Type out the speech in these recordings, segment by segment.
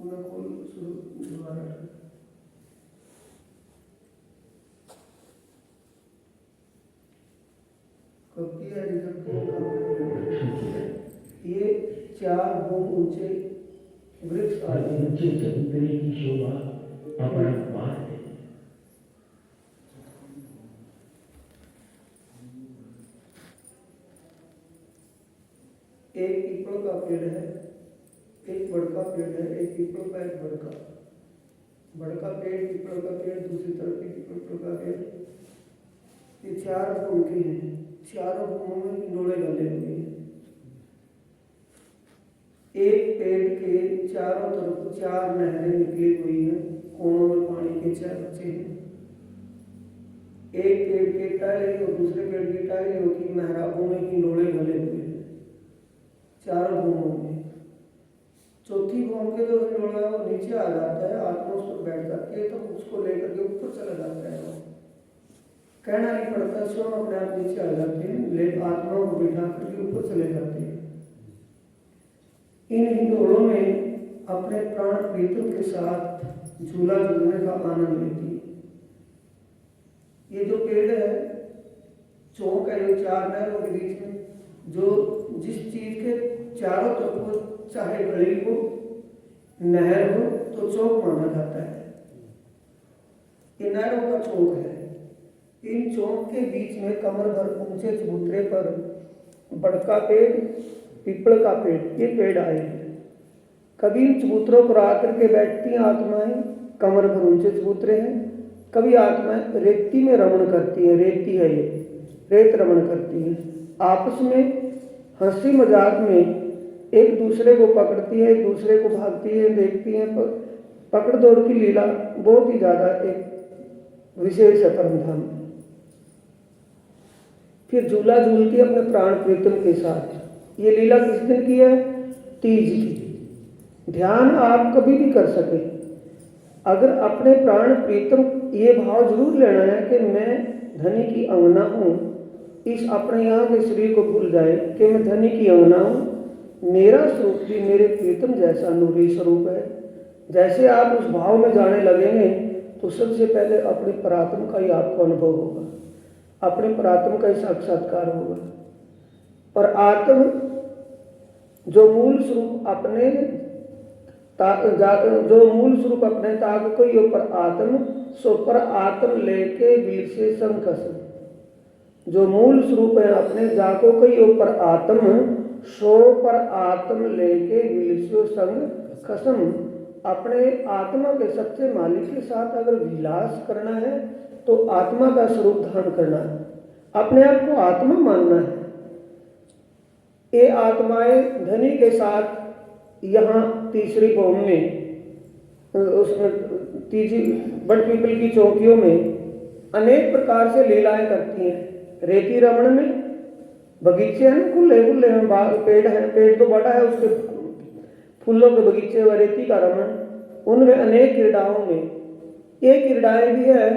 मैं खोल शुरू दोबारा। कभी है ये 4 भूम ऊंचे वृक्ष ऊंचे चबूतरे की शोभा अपरंपार है। एक पीपल का पेड़ है, एक बड़का पेड़ है, एक पीपल का एक बड़का पेड़, पीपल का पेड़, दूसरी तरफ भी पीपल का पेड़। ये 4 भूम के हैं, चारों भूमों में हिंडोले गले हुए हैं। एक पेड़ के चारों तरफ 4 नहरें निकली हुई हैं, कोनों में पानी के 4 बच्चे हैं। एक पेड़ के टहले और दूसरे पेड़ के टहले होती मेहराबों में हिंडोले गले हुए हैं, चारों भूमों में। चौथी भूम के जो हिंडोला है वो नीचे आ जाता है, आत्मा उस पर बैठ जाती है, तो उसको लेकर के ऊपर चला जाता है। कहना नहीं पड़ता, स्वयं अपने आप नीचे आ जाते हैं, लेकिन आत्मा को बिठा करके ऊपर चले जाते हैं। इन हिंडोलों में अपने प्राण प्रीतम के साथ झूला झूलने का आनंद लेती है। ये जो पेड़ है, चौक है, जो 4 नहरों के बीच में, जो जिस चीज के चारों तरफ हो, चाहे गली हो, नहर हो, तो चौक माना जाता है। ये नहरों का चौक है। इन चौक के बीच में कमर भर ऊंचे चबूतरे पर बड़का पेड़, पीपल का पेड़, ये पेड़ आए हैं। कभी इन चबूतरों पर आकर के बैठती हैं आत्माएं, कमर भर ऊंचे चबूतरे हैं। कभी आत्माएं रेती में रमण करती हैं, रेती है ये, रेत रमण करती हैं। आपस में हंसी मजाक में एक दूसरे को पकड़ती है, एक दूसरे को भागती है, देखती हैं। पकड़ दौड़ की लीला बहुत ही ज्यादा एक विशेष है परमधाम। फिर झूला झूलती है अपने प्राण प्रीतम के साथ। ये लीला किस दिन की है? तीज की। ध्यान आप कभी भी कर सके, अगर अपने प्राण प्रीतम ये भाव जरूर लेना है कि मैं धनी की अंगना हूँ, इस अपने यहाँ के शरीर को भूल जाए कि मैं धनी की अंगना हूँ, मेरा स्वरूप भी मेरे प्रीतम जैसा नूरी स्वरूप है। जैसे आप उस भाव में जाने लगेंगे तो सबसे पहले अपने परात्म का ही आपको अनुभव होगा, अपने परात्म का ही साक्षात्कार होगा। और आत्म जो मूल स्वरूप अपने ताक कोई ऊपर आत्म सो पर आत्म लेके वीर से संकस। जो मूल स्वरूप है अपने जाको कोई ऊपर आत्म सो पर आत्म लेके वीर से संग कसम। अपने आत्मा के सच्चे मालिक के साथ अगर विलास करना है तो आत्मा का स्वरूप धारण करना है, अपने आप को आत्मा मानना है। ये आत्माएं धनी के साथ यहाँ तीसरी भूम में, उसमें तीसरी बड़ पीपल की चौकियों में अनेक प्रकार से लीलाएं करती हैं। रेती रमण में बगीचे हैं, खुले खुले पेड़ हैं, पेड़ तो बड़ा है, उसके फूलों के बगीचे व रेती का रमण, उनमें अनेक क्रीड़ाओं में ये क्रीड़ाएं भी है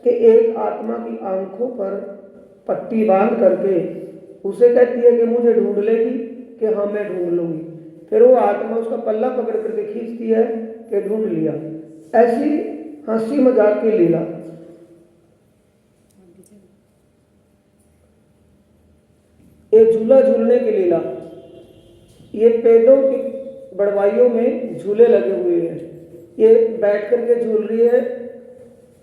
कि एक आत्मा की आंखों पर पट्टी बांध करके उसे कहती है कि मुझे ढूंढ लेगी, कि हाँ मैं ढूंढ लूंगी। फिर वो आत्मा उसका पल्ला पकड़ करके खींचती है कि ढूंढ लिया। ऐसी हंसी मजाक की लीला। ये झूला झूलने की लीला, ये पेड़ों की बड़वाइयों में झूले लगे हुए हैं, ये बैठ करके झूल रही है,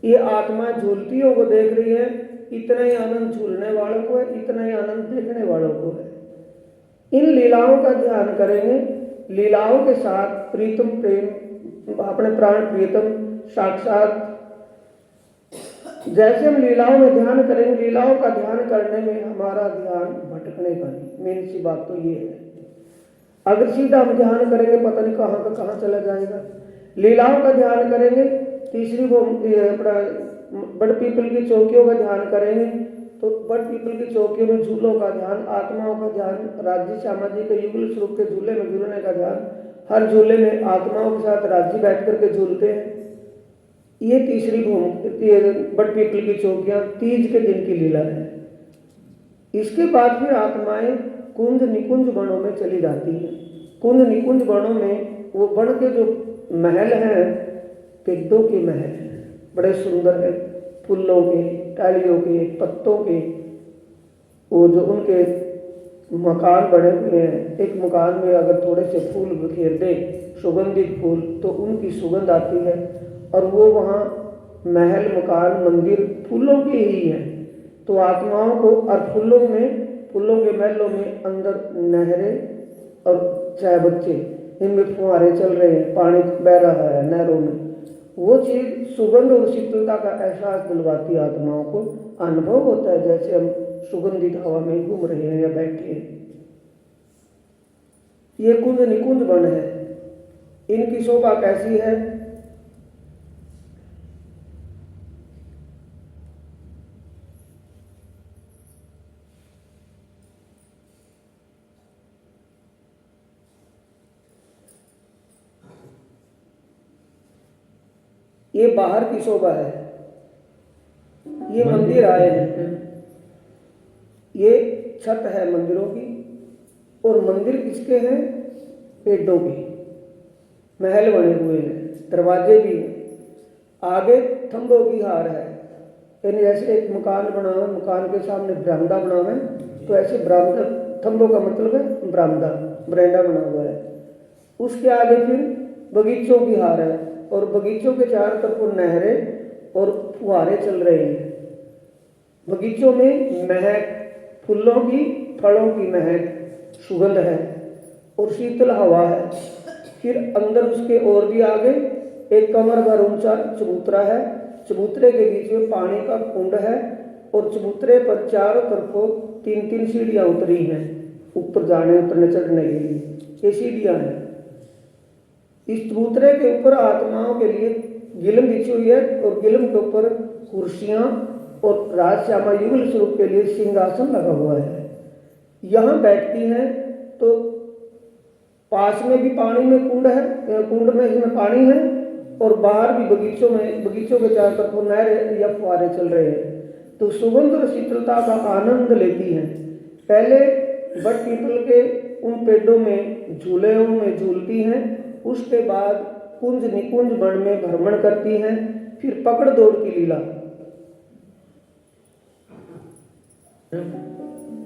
ये आत्मा झूलती हो वो देख रही है। इतना ही आनंद झूलने वालों को है, इतना ही आनंद देखने वालों को है। इन लीलाओं का ध्यान करेंगे, लीलाओं के साथ प्रीतम प्रेम, अपने प्राण प्रीतम साक्षात। जैसे हम लीलाओं में ध्यान करेंगे, लीलाओं का ध्यान करने में हमारा ध्यान भटकने का नहीं। मेन सी बात तो ये है, अगर सीधा हम ध्यान करेंगे पता नहीं कहाँ का कहाँ चला जाएगा। लीलाओं का ध्यान करेंगे, तीसरी वो अपना बड़ पीपल की चौकियों का ध्यान करेंगे तो बड़ पीपल की चौकियों में झूलों का ध्यान, आत्माओं का ध्यान, राज्य सामाजिक के युगल स्वरूप के झूले में झूलने का ध्यान। हर झूले में आत्माओं के साथ राज्य बैठ करके झूलते हैं। ये तीसरी भूमि बड़ पीपल की चौकियां तीज के दिन की लीला है। इसके बाद फिर आत्माएं कुंज निकुंज वनों में चली जाती हैं। कुंज निकुंज वनों में वो बन के जो महल हैं पेड़ों के महल बड़े सुंदर है, फूलों के, डालियों के, पत्तों के, वो जो उनके मकान बने हुए हैं। एक मकान में अगर थोड़े से फूल बिखेर दें, सुगंधित फूल, तो उनकी सुगंध आती है। और वो वहाँ महल, मकान, मंदिर फूलों के ही हैं। तो आत्माओं को, और फूलों के महलों में अंदर नहरें और चाहे बच्चे, इनमें फुहारे चल रहे हैं, पानी बह रहा है नहरों में, वो चीज़ सुगंध और शीतलता का एहसास दिलवाती आत्माओं को। अनुभव होता है जैसे हम सुगंधित हवा में घूम रहे हैं या बैठे हैं। ये कुंज निकुंज वन है, इनकी शोभा कैसी है। ये बाहर की शोभा है, ये मंदिर आए हैं, ये छत है मंदिरों की, और मंदिर किसके हैं, पेड़ों के, महल बने हुए हैं, दरवाजे भी हैं, आगे थंबों की हार है। यानी जैसे एक मकान बना हुआ है, मकान के सामने बरामदा बना हुआ है, तो ऐसे बरामदा, थंबों का मतलब है बरामदा, बरामदा बना हुआ है। उसके आगे फिर बगीचों की हार है, और बगीचों के चारों तरफ नहरें और फुहारे चल रहे हैं। बगीचों में महक, फूलों की, फलों की महक, सुगंध है और शीतल हवा है। फिर अंदर उसके और भी आगे एक कमर भर ऊंचा चबूतरा है, चबूतरे के बीच में पानी का कुंड है, और चबूतरे पर चारों तरफों 3-3 सीढ़ियाँ उतरी हैं ऊपर जाने उतरने चढ़ने के लिए। ये सीढ़ियाँ हैं। इस चबूतरे के ऊपर आत्माओं के लिए गिलम बिछी हुई है, और गिलम के ऊपर कुर्सियाँ और राजश्यामा युगल स्वरूप के लिए सिंहासन लगा हुआ है। यहाँ बैठती हैं तो पास में भी पानी में कुंड है, कुंड में इसमें पानी है, और बाहर भी बगीचों में, बगीचों के चारों तरफ नहरें या फुहारे चल रहे हैं। तो सुगंध और शीतलता का आनंद लेती हैं। पहले बट पीपल के उन पेड़ों में झूलों में झूलती हैं, उसके बाद कुंज निकुंज वन में भ्रमण करती हैं, फिर पकड़ दौड़ की लीला।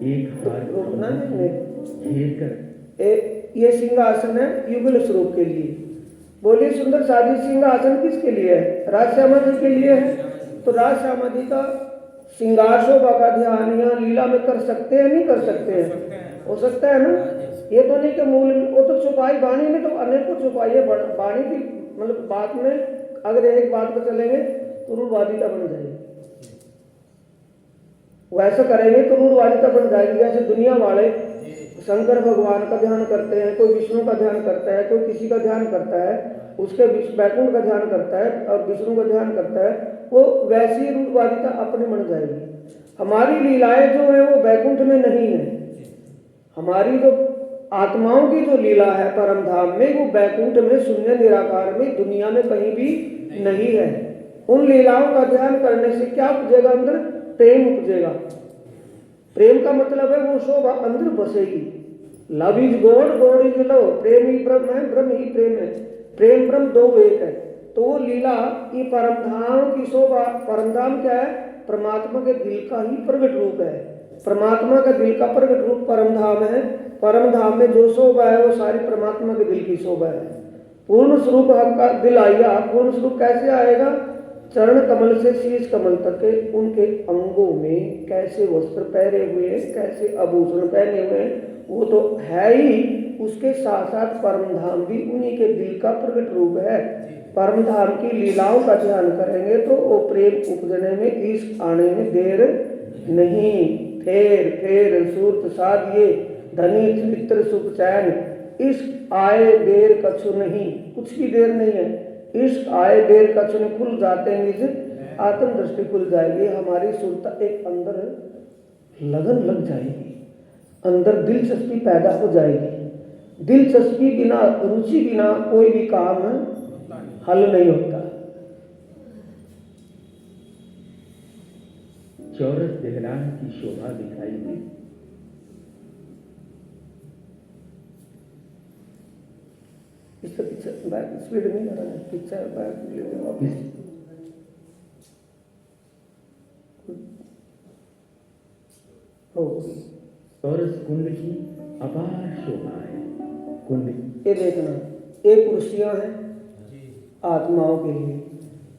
एक हाथ रोकना है घेर कर ये सिंहासन है युगल स्वरूप के लिए। बोलिए सुंदर साजी, सिंहासन किसके लिए है, राजश्यामा जी के लिए है। तो राजश्यामा जी का श्रृंगार शोभा का ध्यान यहाँ लीला में कर सकते हैं, नहीं कर सकते हैं, हो सकता है ना। ये तो नहीं कि मूल में, वो तो छुपाई वाणी में, तो अनेकों छुपाई है वाणी की, मतलब बात में अगर एक बात पर चलेंगे तो रूढ़वादिता बन जाएगी। वैसा करेंगे तो रूढ़वादिता बन जाएगी। जैसे दुनिया वाले शंकर भगवान का ध्यान करते हैं, कोई विष्णु का ध्यान करता है, कोई किसी का ध्यान करता है, उसके वैकुंठ का ध्यान करता है और विष्णु का ध्यान करता है, वो वैसी रूढ़वादिता अपने बन जाएगी। हमारी लीलाएं जो है वो वैकुंठ में नहीं है। हमारी जो आत्माओं की जो लीला है परम धाम में, वो वैकुंठ में, शून्य निराकार में, दुनिया में कहीं भी नहीं है। उन लीलाओं का ध्यान करने से क्या उपजेगा, अंदर प्रेम उपजेगा। प्रेम का मतलब है वो शोभा अंदर बसेगी। Love is God, God is love, प्रेम ही ब्रह्म है, ब्रह्म ही प्रेम है, प्रेम ब्रह्म दो एक है। तो वो लीला, ये परम धाम की शोभा, परम धाम क्या है, परमात्मा के दिल का ही प्रगट रूप है। परमात्मा का दिल का प्रगट रूप परम धाम है। परम धाम में जो शोभा है वो सारी परमात्मा के दिल की शोभा है। पूर्ण स्वरूप आपका दिल आएगा। पूर्ण स्वरूप कैसे आएगा, चरण कमल से शीश कमल तक के उनके अंगों में कैसे वस्त्र पहने हुए हैं, कैसे आभूषण पहने हुए हैं, वो तो है ही। उसके साथ साथ परम धाम भी उन्हीं के दिल का प्रकट रूप है। परम धाम की लीलाओं का ध्यान करेंगे तो वो प्रेम उपजने में, इश्क आने में देर नहीं। फेर फेर सूरत साधिए, धनी चरित्र सुख चैन, इश्क आए देर कछु नहीं, कुछ भी देर नहीं है। इश्क आए देर कछु नहीं, खुल जाते हैं निज आत्म दृष्टि खुल जाएगी। हमारी सुरता एक अंदर लगन लग जाएगी, अंदर दिलचस्पी पैदा हो जाएगी। दिलचस्पी बिना, रुचि बिना कोई भी काम हल नहीं होता। चौरस देहरान की शोभा दिखाई दी। इससे पीछे बैक स्पीड नहीं कर रहा है, पीछे बैक ले जाओ वापस। हो सरस कुंड की अपार शोभा है। कुंड ये देखना, ये कुर्सियां हैं आत्माओं के लिए,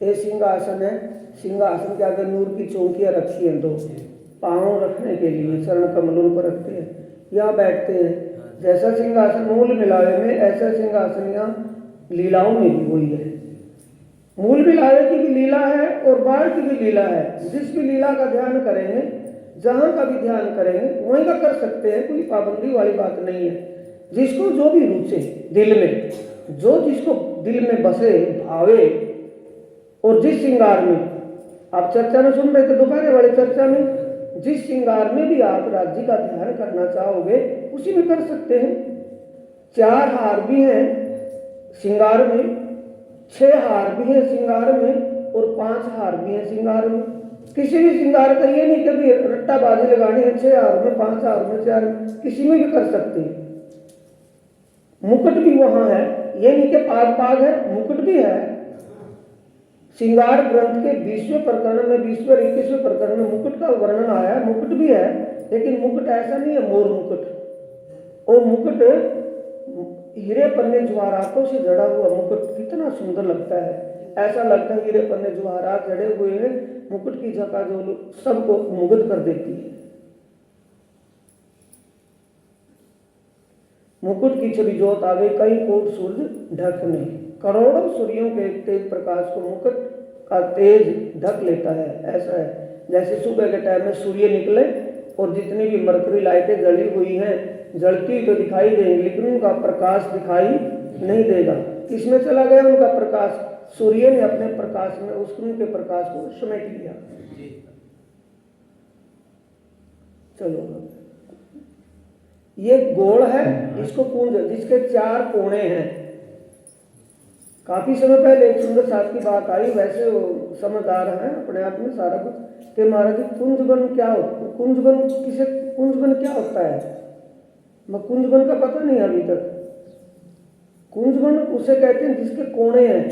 ये सिंहासन है, सिंहासन के आगे नूर की चौकियां रखी हैं, दो पाँव रखने के लिए चरण कमलों पर रखते हैं, यहाँ बैठते हैं। जैसा सिंहासन मूल मिलावे में, ऐसा सिंहासन यहाँ लीलाओं में भी हुई है। मूल मिलावे की भी लीला है और बाढ़ की भी लीला है। जिस भी लीला का ध्यान करेंगे, जहाँ का भी ध्यान करेंगे वहीं का कर सकते हैं, कोई पाबंदी वाली बात नहीं है। जिसको जो भी रुचे दिल में, जो जिसको दिल में बसे भावे, और जिस श्रृंगार में आप चर्चा में सुन रहे थे दोपहर वाली चर्चा में, जिस श्रृंगार में भी आप राज्य का ध्यान करना चाहोगे उसी में कर सकते हैं। 4 हार भी हैं श्रृंगार में, 6 हार भी हैं श्रृंगार में, और 5 हार भी हैं श्रृंगार में। किसी भी श्रृंगार का ये नहीं कभी रट्टाबाजी लगानी है 6 हार में, 5 हार में, 4 में, किसी में भी कर सकते हैं। मुकुट भी वहां है, ये नहीं कि पाग है, मुकुट भी है। श्रृंगार ग्रंथ के 20वें प्रकरण में, 20वें और 21वें प्रकरण में मुकुट का वर्णन आया है। मुकुट भी है, लेकिन मुकुट ऐसा नहीं है मोर मुकुट, वो मुकुट हीरे पन्ने जवाहरातों से जड़ा हुआ मुकुट कितना सुंदर लगता है। ऐसा लगता है हीरे पन्ने जवाहरात जड़े हुए हैं, मुकुट की झका जो सबको मुग्ध कर देती है। मुकुट की छवि जोत आवे, कई कोट सूरज ढक नहीं। करोड़ों सूर्यों के तेज प्रकाश को मुकुट का तेज ढक लेता है। ऐसा है जैसे सुबह के टाइम में सूर्य निकले और जितनी भी मरकरी लाइटें जली हुई हैं, जलती तो दिखाई देंगी, लेकिन उनका प्रकाश दिखाई नहीं देगा। किसमें चला गया उनका प्रकाश? सूर्य ने अपने प्रकाश में उनके प्रकाश को समेट लिया। चलो, ये गोल है, इसको कुंज, जिसके 4 कोने हैं। काफी समय पहले एक सुंदर साहब की बात आई, वैसे वो समझदार है अपने आप में सारा कुछ, कि महाराज कुंजबन क्या होता, कुंजबन किसे, कुंजबन क्या होता है? मैं कुंजबन का पता नहीं अभी तक। कुंजबन उसे कहते हैं जिसके कोने हैं,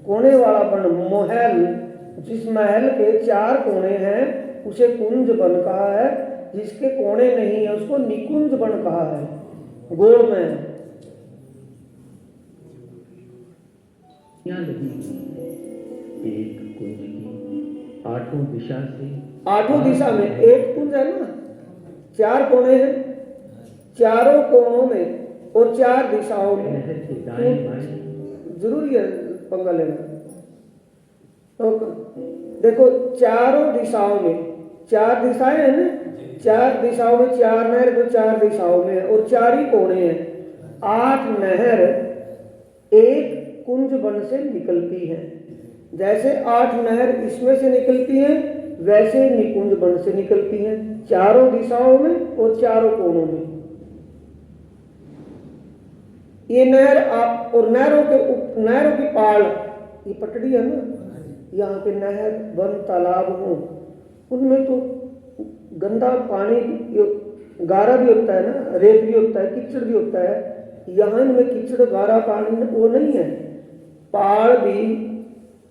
कोने वाला बन। महल, जिस महल के 4 कोने हैं उसे कुंजबन कहा है, जिसके कोने नहीं है उसको निकुंज बन कहा है। गोल में लगी एक कुंज की 8 दिशा से, 8 दिशा में एक कुंज है ना, 4 कोने हैं, चारों कोनों में और 4 दिशाओं में जरूरी है पंगा लेना। तो देखो चारों दिशाओं में 4 दिशाएं हैं ना, 4 दिशाओं में 4 नहर तो 4 दिशाओं में है और 4 ही कोने हैं। 8 नहर एक कुंज बन से निकलती है। जैसे 8 नहर इसमें से निकलती हैं, वैसे निकुंज बन से निकलती हैं, चारों दिशाओं में और चारों कोनों में। ये नहर आप और नहरों की पाल, ये पटड़ी है ना, यहाँ पे नहर वन तालाब हो, उनमें तो गंदा पानी, गारा भी होता है ना, रेत भी होता है, कीचड़ भी होता है। यहाँ इनमें कीचड़ गारा पानी वो नहीं है। पहाड़ भी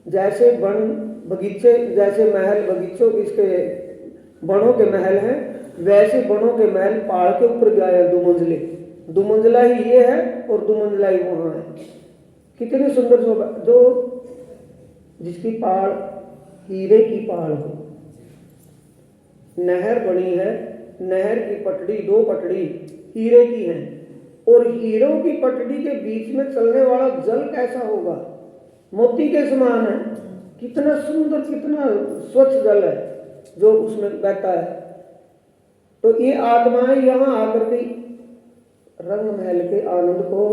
जैसे वन बगीचे, जैसे महल बगीचों इसके बनों के महल हैं, वैसे बनों के महल पहाड़ के ऊपर भी आए हैं। 2 मंजिले, 2 मंजिला ही ये है और 2 मंजिला ही वहाँ है। कितनी सुंदर शोभा, जो जिसकी पहाड़ हीरे की पहाड़ हो। नहर बनी है, नहर की पटड़ी, 2 पटड़ी हीरे की हैं, और हीरों की पटड़ी के बीच में चलने वाला जल कैसा होगा? मोती के समान है। कितना सुंदर, कितना स्वच्छ जल है जो उसमें बहता है। तो ये आत्माएं यहाँ आकर के रंग महल के आनंद को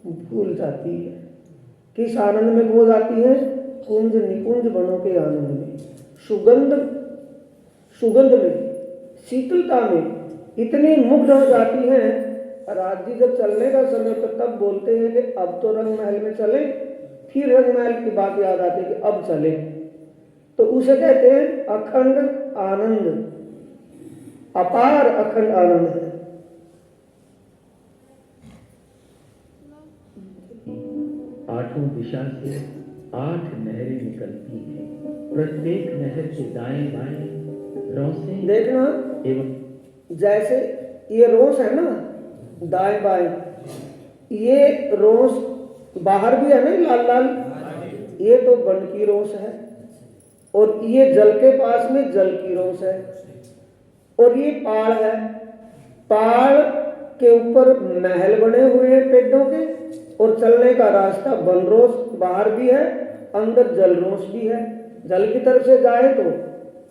भूल जाती है। किस आनंद में खो जाती है? कुंज निकुंज बनों के आनंद में, सुगंध में, शीतलता में इतनी मुग्ध हो जाती हैं। राज्य जब चलने का समय तो तब बोलते हैं कि अब तो रंग महल में चले, फिर रंग महल की बात याद आती है कि अब चले, तो उसे कहते हैं अखंड आनंद, अपार अखंड आनंद है। आठों दिशा से 8 नहरें निकलती हैं। प्रत्येक नहर के दाएं बाएं रोसे देखना, एवं जैसे ये रोस है ना दाएं बाएं, ये रोस बाहर भी है ना लाल लाल, ये तो वन की रोस है, और ये जल के पास में जल की रोस है, और ये पाड़ है, पाड़ के ऊपर महल बने हुए हैं पेड़ों के, और चलने का रास्ता वन रोस बाहर भी है, अंदर जल रोस भी है। जल की तरफ से जाए तो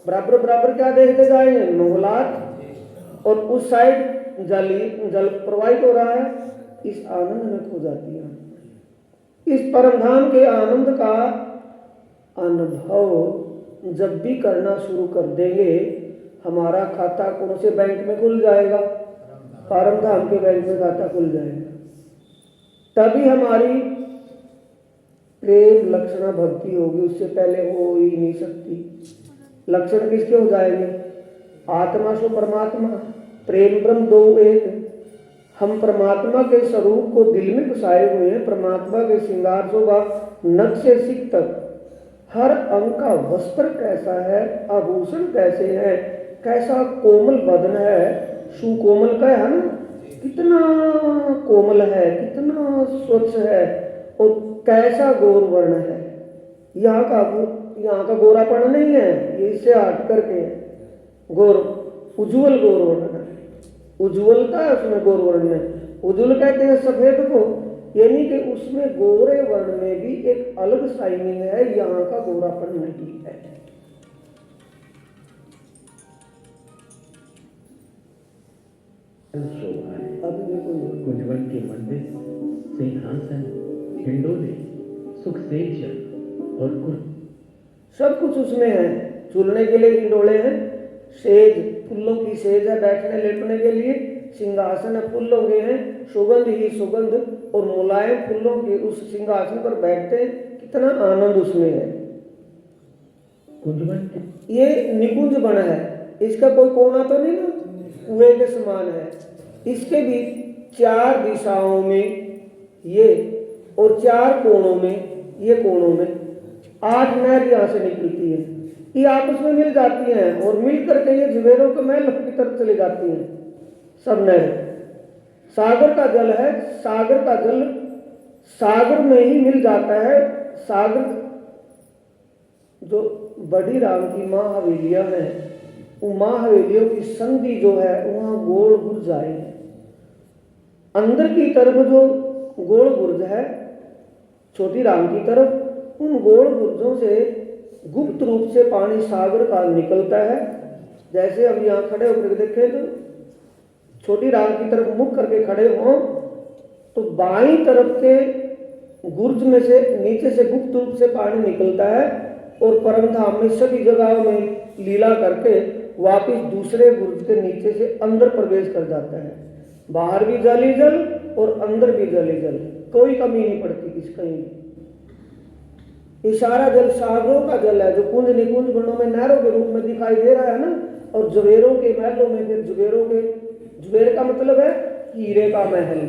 बराबर बराबर क्या देखते जाएंगे, मोहलात, और उस साइड जल प्रवाहित हो रहा है। इस आनंद में खो जाती है। इस परमधाम के आनंद का अनुभव जब भी करना शुरू कर देंगे, हमारा खाता कौन से बैंक में खुल जाएगा, परमधाम के बैंक में खाता खुल जाएगा। तभी हमारी प्रेम लक्षणा भक्ति होगी, उससे पहले हो ही नहीं सकती। लक्षण किसके हो जाएंगे, आत्मा सो परमात्मा, प्रेम ब्रह्म दो एक। हम परमात्मा के स्वरूप को दिल में बसाए हुए हैं। परमात्मा के श्रृंगार शोभा नख से सिख तक हर अंग का वस्त्र कैसा है, आभूषण कैसे है, कैसा कोमल बदन है, सुकोमल का है ना, कितना कोमल है, कितना स्वच्छ है, और कैसा गौर वर्ण है। यहाँ का गोरापन नहीं है, ये इससे हट करके गौर, उज्ज्वल गौर वर्ण है, उज्ज्वलता है उसमें गौर वर्ण में। उज्ज्वल कहते हैं सफेद को, यानी कि उसमें गोरे वर्ण में भी एक अलग शाइनिंग है, यहाँ का गोरापन नहीं है। शोभा है। अभी देखो कुंजवन के मंदिर, सिंहासन, हिंडोले, सुखसेज और सब कुछ उसमें है। झूलने के लिए हिंडोले हैं, सेज फूलों की सेज है बैठने लेटने के लिए, सिंहासन है फूलों के हैं, सुगंध ही सुगंध, और मुलायम फूलों के उस सिंहासन पर बैठते हैं, कितना आनंद उसमें है। कुंजवन ये निकुंज बना है, इसका कोई कोना तो नहीं ना, कुएं के समान है। इसके भी 4 दिशाओं में ये, और 4 कोणों में ये, कोणों में 8 नहर यहाँ से निकलती है। ये आपस में मिल जाती हैं, और मिल करके ये जुबेरों के महल की तरफ चली जाती हैं सब नहर। सागर का जल है, सागर का जल सागर में ही मिल जाता है। सागर जो बड़ी राम की माँ हवेलियां हैं, वो माँ हवेलियों की संधि जो है वहाँ गोल बुर्ज आए हैं। अंदर की तरफ जो गोल बुर्ज है छोटी राम की तरफ, उन गोल बुर्जों से गुप्त रूप से पानी सागर का निकलता है। जैसे अब यहाँ खड़े होकर देखें तो छोटी राम की तरफ मुख करके खड़े हों तो बाईं तरफ के गुर्ज में से नीचे से गुप्त रूप से पानी निकलता है, और परमधाम में सभी जगहों में लीला करके वापिस दूसरे गुर्ज के नीचे से अंदर प्रवेश कर जाता है। बाहर भी जल ही जल और अंदर भी जल ही जल, कोई कमी नहीं पड़ती किस कहीं भी। ये सारा जल सागरों का जल है, जो कुंज निकुंज गुणों में नहरों के रूप में दिखाई दे रहा है ना, और जुबेरों के महलों में फिर जुबेरों के, जुबेर का मतलब है हीरे का महल।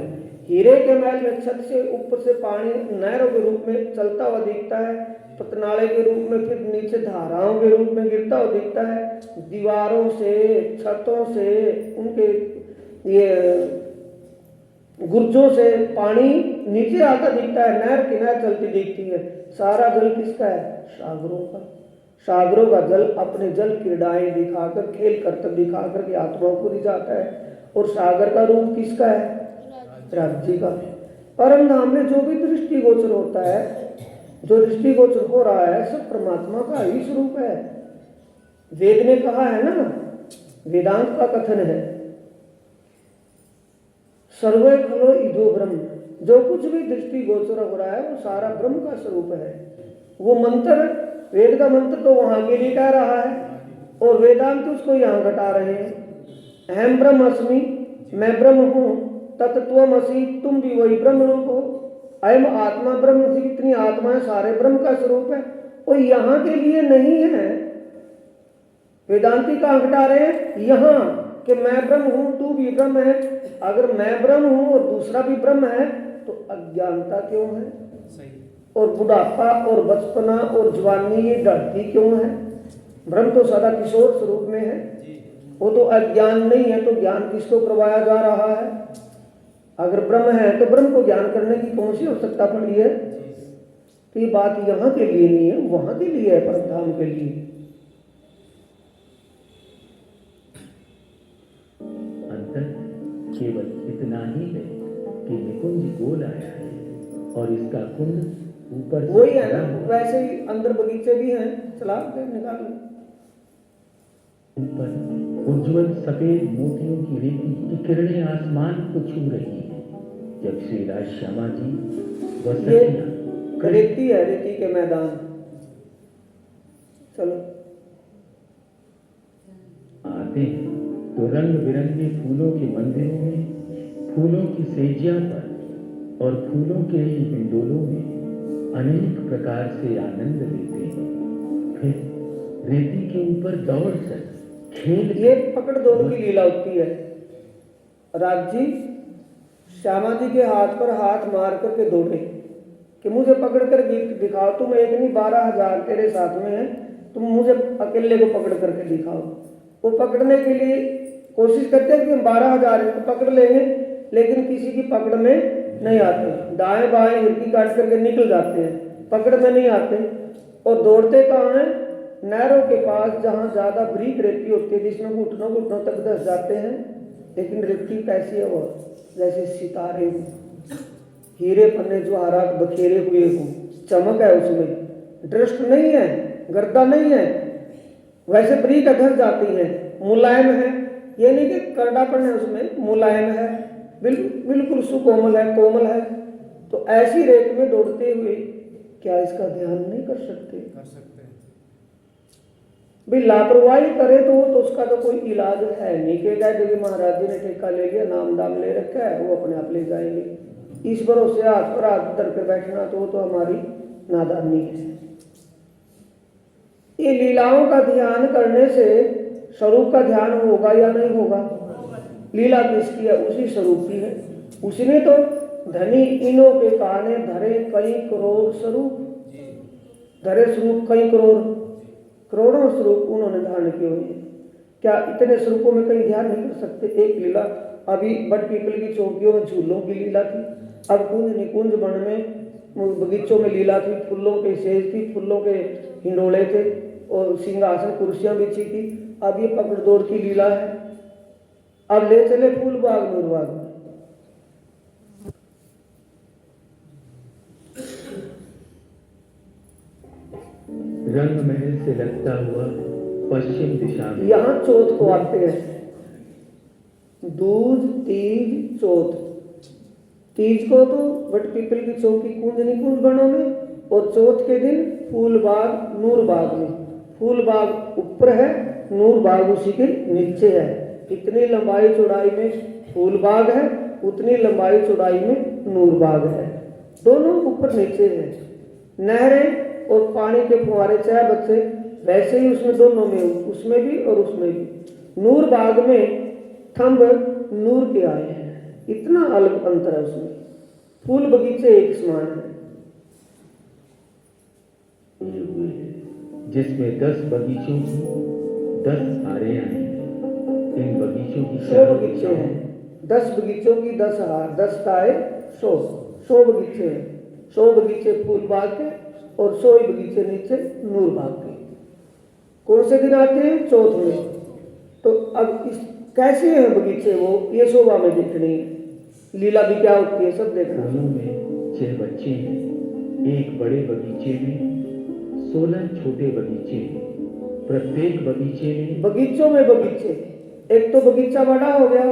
हीरे के महल में छत से ऊपर से पानी नहरों के रूप में चलता हुआ दिखता है, पतनाले के रूप में, फिर नीचे धाराओं के रूप में गिरता हुआ दिखता है। दीवारों से, छतों से, उनके ये गुर्जों से पानी नीचे आता दिखता है, नहर किनारे चलती दिखती है। सारा जल किसका है? सागरों का। सागरों का जल अपने जल क्रीड़ाएं दिखाकर, खेल करतब दिखाकर के आत्माओं को रिझाता है। और सागर का रूप किसका है? राज्य का। परम धाम में जो भी दृष्टिगोचर होता है, जो दृष्टिगोचर हो रहा है, सब परमात्मा का ही स्वरूप है। वेद ने कहा है ना, वेदांत का कथन है, सर्वे खलो इदो ब्रह्म। जो कुछ भी दृष्टिगोचर हो रहा है वो सारा ब्रह्म का स्वरूप है। वो मंत्र, वेद का मंत्र तो वहां के लिए कह रहा है, और वेदांत उसको यहाँ घटा रहे हैं। अहम ब्रह्म अस्मि, मैं ब्रह्म हूँ, तत्त्वमसि, तुम भी वही ब्रह्म रूप हो। अयम आत्मा ब्रह्म, जितनी आत्मा है सारे ब्रह्म का स्वरूप है। और यहाँ के लिए नहीं है, वेदांती कहाँ घटा रहे हैं? यहाँ कि मैं ब्रह्म हूँ, तू भी ब्रह्म है। अगर मैं ब्रह्म हूँ और दूसरा भी ब्रह्म है तो अज्ञानता क्यों है? सही। और बुढ़ापा और बचपना और जवानी ये डरती क्यों है? ब्रह्म तो सदा किशोर स्वरूप में है, वो तो अज्ञान नहीं है, तो ज्ञान किसको करवाया जा रहा है? अगर ब्रह्म है तो ब्रह्म को ज्ञान करने की कौन सी आवश्यकता पड़ी है? तो ये बात यहाँ के लिए नहीं है, वहां के लिए है, परमधाम के लिए। अंतर केवल इतना ही है कि निकुंज गोल आया है और इसका कुंड ऊपर से वही है ना, वैसे ही अंदर बगीचे भी हैं, चला के निकाल लो। ऊपर उज्जवल सफेद मोतियों की रेती की किरणें आसमान को छू रही हैं जब श्री राज श्यामा जी ये रेती है, रेती के मैदान। चलो आते हैं तो रंग बिरंगे फूलों के मंदिरों में, फूलों की सेजिया पर और फूलों के ही हिंडोलों में अनेक प्रकार से आनंद लेते हैं। फिर रेती के ऊपर दौड़ कर खेल, ये पकड़ दौड़ की लीला होती है। राज जी श्यामा जी के हाथ पर हाथ मार करके दौड़े कि मुझे पकड़ कर दिखाओ, तुम एक नहीं 12,000 तेरे साथ में है, तुम मुझे अकेले को पकड़ करके दिखाओ। वो पकड़ने के लिए कोशिश करते हैं कि हम 12,000 को पकड़ लेंगे, लेकिन किसी की पकड़ में नहीं आते, दाएं बाएं हिरकी काट करके निकल जाते हैं, पकड़ में नहीं आते। और दौड़ते कहाँ हैं? नहरों के पास, जहाँ ज्यादा बारीक रेती होती है, जिसमें घुटनों घुटनों तक धंस जाते हैं। लेकिन रेती कैसी है? वो जैसे सितारे हो, हीरे पन्ने जवाहरात बखेरे हुए हो, चमक है उसमें, दृष्ट नहीं है, गर्दा नहीं है, वैसे बारीक धंस जाती है, मुलायम है। ये नहीं कि करड़ापन है उसमें, मुलायम है, बिल्कुल सुकोमल है, कोमल है। तो ऐसी रेत में दौड़ते हुए क्या इसका ध्यान नहीं कर सकते? कर सकते हैं। भाई लापरवाही करे तो उसका तो कोई इलाज है नहीं। कहेगा देवी महाराज जी ने ठेका ले लिया, नाम दाम ले रखा है, वो अपने आप ले जाएंगे। इस भरोसे हाथ पर हाथ धर कर बैठना तो हमारी नादानी है। ये लीलाओं का ध्यान करने से स्वरूप का ध्यान होगा या नहीं होगा? लीला किसकी है? उसी स्वरूप की है। उसने तो धनी इनों के काने धरे कई करोड़ स्वरूप, धरे स्वरूप कई करोड़ों स्वरूप उन्होंने धारण किए हुए। क्या इतने स्वरूपों में कहीं ध्यान नहीं कर सकते? एक लीला अभी बट पीपल की चौकियों में झूलों की लीला थी, अब कुंज निकुंज वन में बगीचों में लीला थी, फूलों के सेज थी, फूलों के हिंडोले थे और सिंहासन कुर्सियां बिछी थी। अब ये पकड़ दौड़ की लीला है। अब ले चले फूल बाग नूर बाग में। रंग महल से लगता हुआ पश्चिम दिशा में यहाँ चौथ को आते हैं, दूज तीज चौथ। तीज को तो बट पीपल की चौकी कुंज निकुंज बनों में, और चौथ के दिन फूल बाग नूर बाग में। फूल बाग ऊपर है, नूर बाग उसी के नीचे है। इतनी लंबाई चौड़ाई में फूल बाग है, उतनी लंबाई चौड़ाई में नूर बाग है, दोनों ऊपर नीचे है। नहरें और पानी के फुहारे चाहे बच्चे वैसे ही उसमें दोनों में, उसमें भी और उसमें भी। नूर बाग में थंब नूर के आए हैं, इतना अलग अंतर है उसमें। फूल बगीचे एक समान है, जिसमें 10 बगीचों की 10 हारें आई हैं। इन बगीचों की 100 बगीचे हैं, 10 बगीचों की 10 हार, 10 ताए 100 बगीचे हैं। 100 बगीचे फूल बाग के और 100 ही बगीचे नीचे नूर बाग के। कौन से दिन आते हैं? चौथ में। तो अब इस कैसे हैं बगीचे? वो ये शोभा में देखनी है, लीला भी क्या होती है सब देखना। फूलों में 6 बच्चे हैं, एक बड़े बगीचे में 16 छोटे बगीचे हैं। प्रत्येक बगीचे में बगीचों में बगीचे, एक तो बगीचा बड़ा हो गया,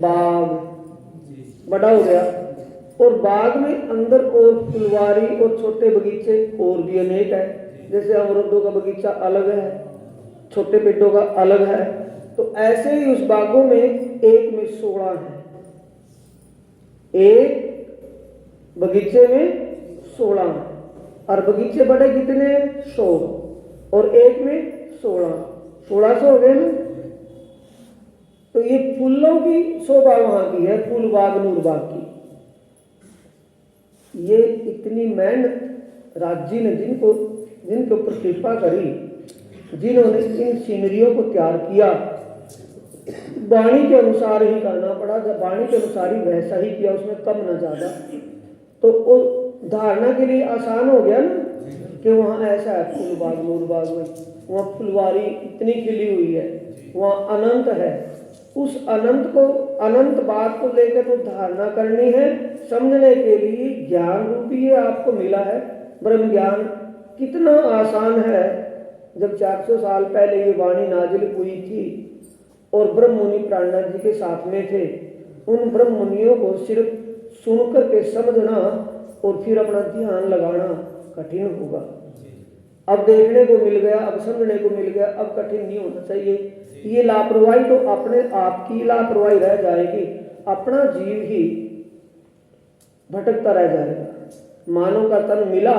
बाग बड़ा हो गया, और बाग में अंदर और फुलवारी और छोटे बगीचे और भी अनेक है। जैसे अमरूदों का बगीचा अलग है, छोटे पेड़ों का अलग है। तो ऐसे ही उस बागों में एक में 16 है, एक बगीचे में 16 है। और बगीचे बड़े कितने? 100, और एक में 16 हो गए ना। तो ये फूलों की शोभा वहां की है, फूल बाग नूर बाग की। ये इतनी मेहनत राज जी ने जिनके ऊपर कृपा करी, जिन्होंने इन सीनरियों को तैयार किया, वाणी के अनुसार ही करना पड़ा। जब वाणी के अनुसार ही वैसा ही किया, उसमें कम ना ज़्यादा, तो वो धारणा के लिए आसान हो गया ना कि वहाँ ऐसा है फूलबाग नूरबाग में, वहाँ फुलवारी इतनी खिली हुई है, वहाँ अनंत है। उस अनंत को, अनंत बात को लेकर तो धारणा करनी है। समझने के लिए ज्ञान रूपी ये आपको मिला है। ब्रह्म ज्ञान कितना आसान है। जब 400 साल पहले ये वाणी नाजिल हुई थी और ब्रह्म मुनि प्राणनाथ जी के साथ में थे, उन ब्रह्म मुनियों को सिर्फ सुनकर के समझना और फिर अपना ध्यान लगाना कठिन होगा। अब देखने को मिल गया, अब समझने को मिल गया, अब कठिन नहीं होना चाहिए। ये लापरवाही तो अपने आप की लापरवाही रह जाएगी, अपना जीव ही भटकता रह जाएगा। मानव का तन मिला,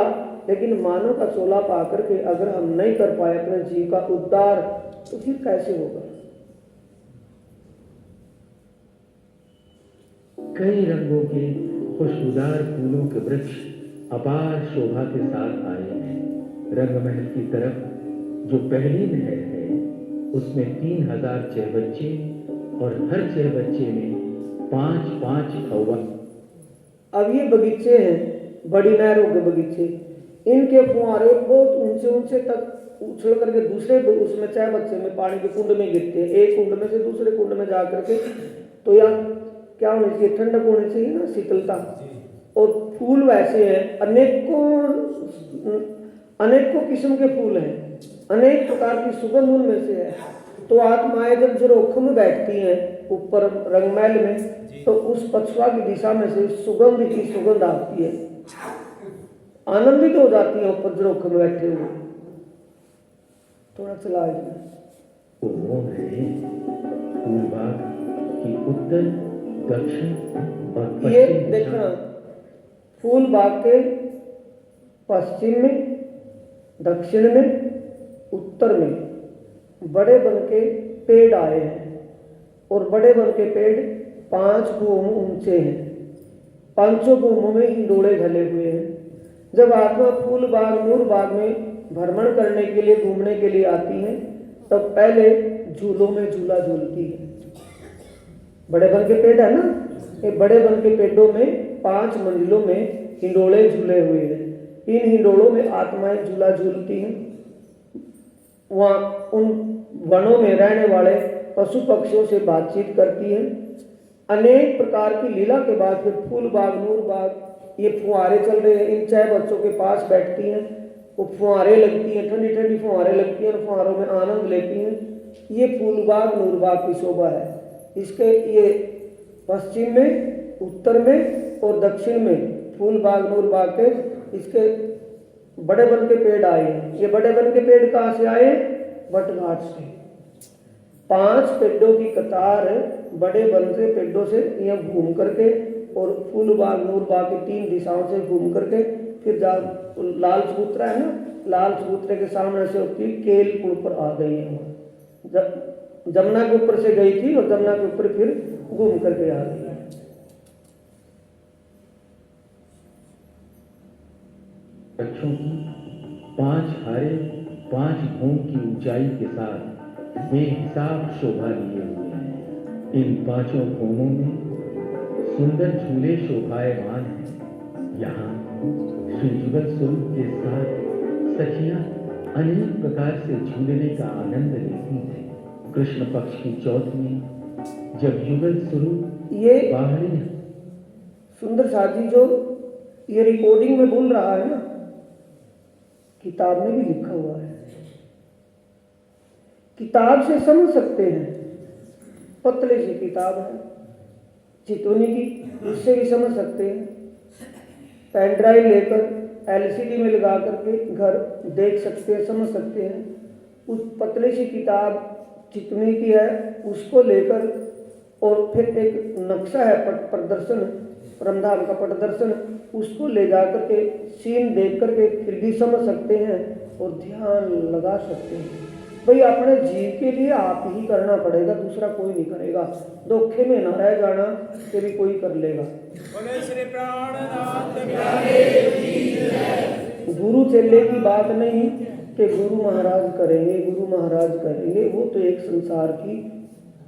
लेकिन मानव का चोला पा करके अगर हम नहीं कर पाए अपने जीव का उद्धार, तो फिर कैसे होगा। कई रंगों के खुशबूदार फूलों के वृक्ष अपार शोभा के साथ आए हैं। रंगमहल की तरफ जो पहली नहर है, उसमें 3000 चहबच्चे और हर चहबच्चे में 5-5 कौवा। अब ये बगीचे हैं, बड़ी नहरों के बगीचे, इनके फुहारे बहुत ऊंचे ऊंचे तक उछल करके दूसरे उसमें चहबच्चे में पानी के कुंड में गिरते हैं। एक कुंड में से दूसरे कुंड में जा करके, तो यार क्या होनी चाहिए, ठंडक होनी चाहिए ना, शीतलता। और फूल वैसे हैं, अनेकों किस्म के फूल हैं, अनेक प्रकार की सुगंध उनमें से है। तो आत्माएं जब झरोखे में बैठती हैं ऊपर रंगमहल में, तो उस पछुआ की दिशा में से सुगंध ही सुगंध आती है, आनंदित हो जाती है ऊपर झरोखे में बैठे हुए। थोड़ा चला वो है फूलबाग की उत्तर, दक्षिण और ये पश्चिम देखना, फूल बाग के पश्चिम में, दक्षिण में, उत्तर में बड़े बन के पेड़ आए हैं। और बड़े बन के पेड़ 5 भूम ऊंचे हैं, 5 भूमों में हिंडोले ढले हुए हैं। जब आत्मा फूल बाग नूर बाग में भ्रमण करने के लिए, घूमने के लिए आती है, तब पहले झूलों में झूला झूलती है। बड़े बन के पेड़ है ना, ये बड़े बन के पेड़ों में 5 मंजिलों में हिंडोले झूले हुए हैं। इन हिंडोलों में आत्माएं झूला झूलती हैं। वहाँ उन वनों में रहने वाले पशु पक्षियों से बातचीत करती हैं। अनेक प्रकार की लीला के बाद फिर फूल बाग नूर बाग, ये फुहारे चल रहे हैं, इन 6 बच्चों के पास बैठती हैं, वो फुहारे लगती हैं, ठंडी ठंडी फुहारे लगती हैं, फुहारों में आनंद लेती हैं। ये फूल बाग नूर बाग की शोभा है। इसके ये पश्चिम में, उत्तर में और दक्षिण में फूल बाग नूर बाग के इसके बड़े बन के पेड़ आए हैं। ये बड़े बन के पेड़ कहाँ से आए? वटघाट से। 5 पेड़ों की कतार बड़े बन से पेड़ों से यहाँ घूम करके और फूल बाग नूर बाग की 3 दिशाओं से घूम करके फिर लाल चबूतरा है ना, लाल चबूतरे के सामने से होती केल पुल पर आ गई है। वहाँ जमुना के ऊपर से गई थी और जमुना के ऊपर फिर घूम करके आ गई है। बच्चों की 5 हारे 5 भूम की ऊंचाई के साथ बेहिसाब शोभा लिए हुए हैं। इन 5 भूमों में सुंदर झूले शोभायमान हैं। यहाँ श्री युगल स्वरूप के साथ सखियां अनेक प्रकार से झूलने का आनंद लेती हैं। कृष्ण पक्ष की चौथ में जब युगल स्वरूप ये बाहरी सुंदर साथी जो ये रिकॉर्डिंग में बोल रहा है ना, किताब में भी लिखा हुआ है। किताब से समझ सकते हैं, पतले सी किताब है चितौनी की, उससे भी समझ सकते हैं। पेन ड्राइव लेकर LCD में लगा करके घर देख सकते हैं, समझ सकते हैं। उस पतली सी किताब चितौनी की है, उसको लेकर और फिर एक नक्शा है प्रदर्शन, परमधाम का प्रदर्शन, उसको ले जा करके सीन देख करके फिर भी समझ सकते हैं और ध्यान लगा सकते हैं। भाई अपने जीव के लिए आप ही करना पड़ेगा, दूसरा कोई नहीं करेगा। धोखे में ना रह जाना, फिर भी कोई कर लेगा। बोले श्री प्राणनाथ प्यारे। चेले की बात नहीं कि गुरु महाराज करेंगे, गुरु महाराज करेंगे। वो तो एक संसार की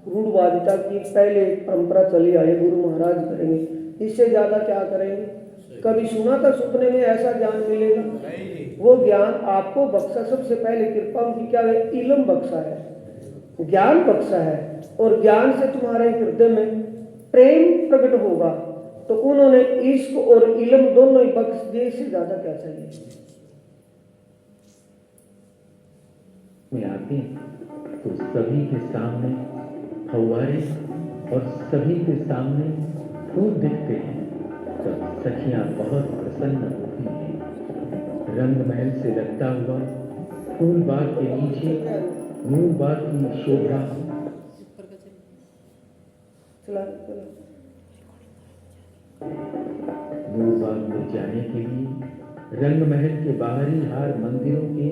रूढ़वादिता की पहले एक परंपरा चली आई, गुरु महाराज करेंगे, इससे ज्यादा क्या करेंगे। कभी सुना था सपने में ऐसा ज्ञान मिलेगा? वो ज्ञान आपको बख्शा, सबसे पहले कृपा उनकी क्या है, इल्म बख्शा है, ज्ञान बख्शा है। और ज्ञान से तुम्हारे हृदय में प्रेम प्रकट होगा। तो उन्होंने इश्क और इल्म दोनों ही बख्श दिए, इससे ज्यादा क्या चाहिए। में आते तो सभी के सामने फव्वारे और सभी के सामने फूल दिखते हैं, तब सखियां बहुत प्रसन्न होती हैं। रंग महल से लगता हुआ फूल बाग के नीचे नूर बाग की शोभा नूर बाग में जाने के लिए रंग महल के बाहरी हार मंदिरों के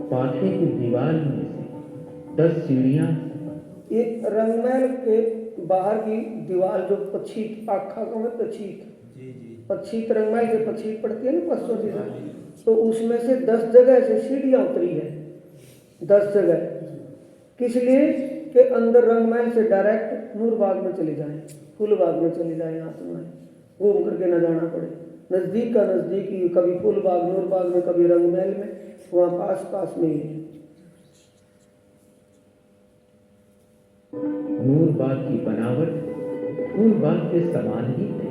पाखे की दीवार में से 10 सीढ़ियां, ये रंगमहल के बाहर की दीवार जो पछीत पाखा का में पछीत रंगमहल से पछीत पड़ती है ना पश्चिम से, तो उसमें से 10 जगह से सीढ़ियां उतरी है। 10 जगह किस लिए कि अंदर रंगमहल से डायरेक्ट नूरबाग में चले जाएं, फूलबाग में चले जाएं, आत्मा घूम करके न जाना पड़े। नजदीक का नजदीक ही, कभी फूलबाग नूरबाग में, कभी रंगमहल में, वहां पास पास में ही है। नूरबाग की बनावट फूलबाग के समान ही है।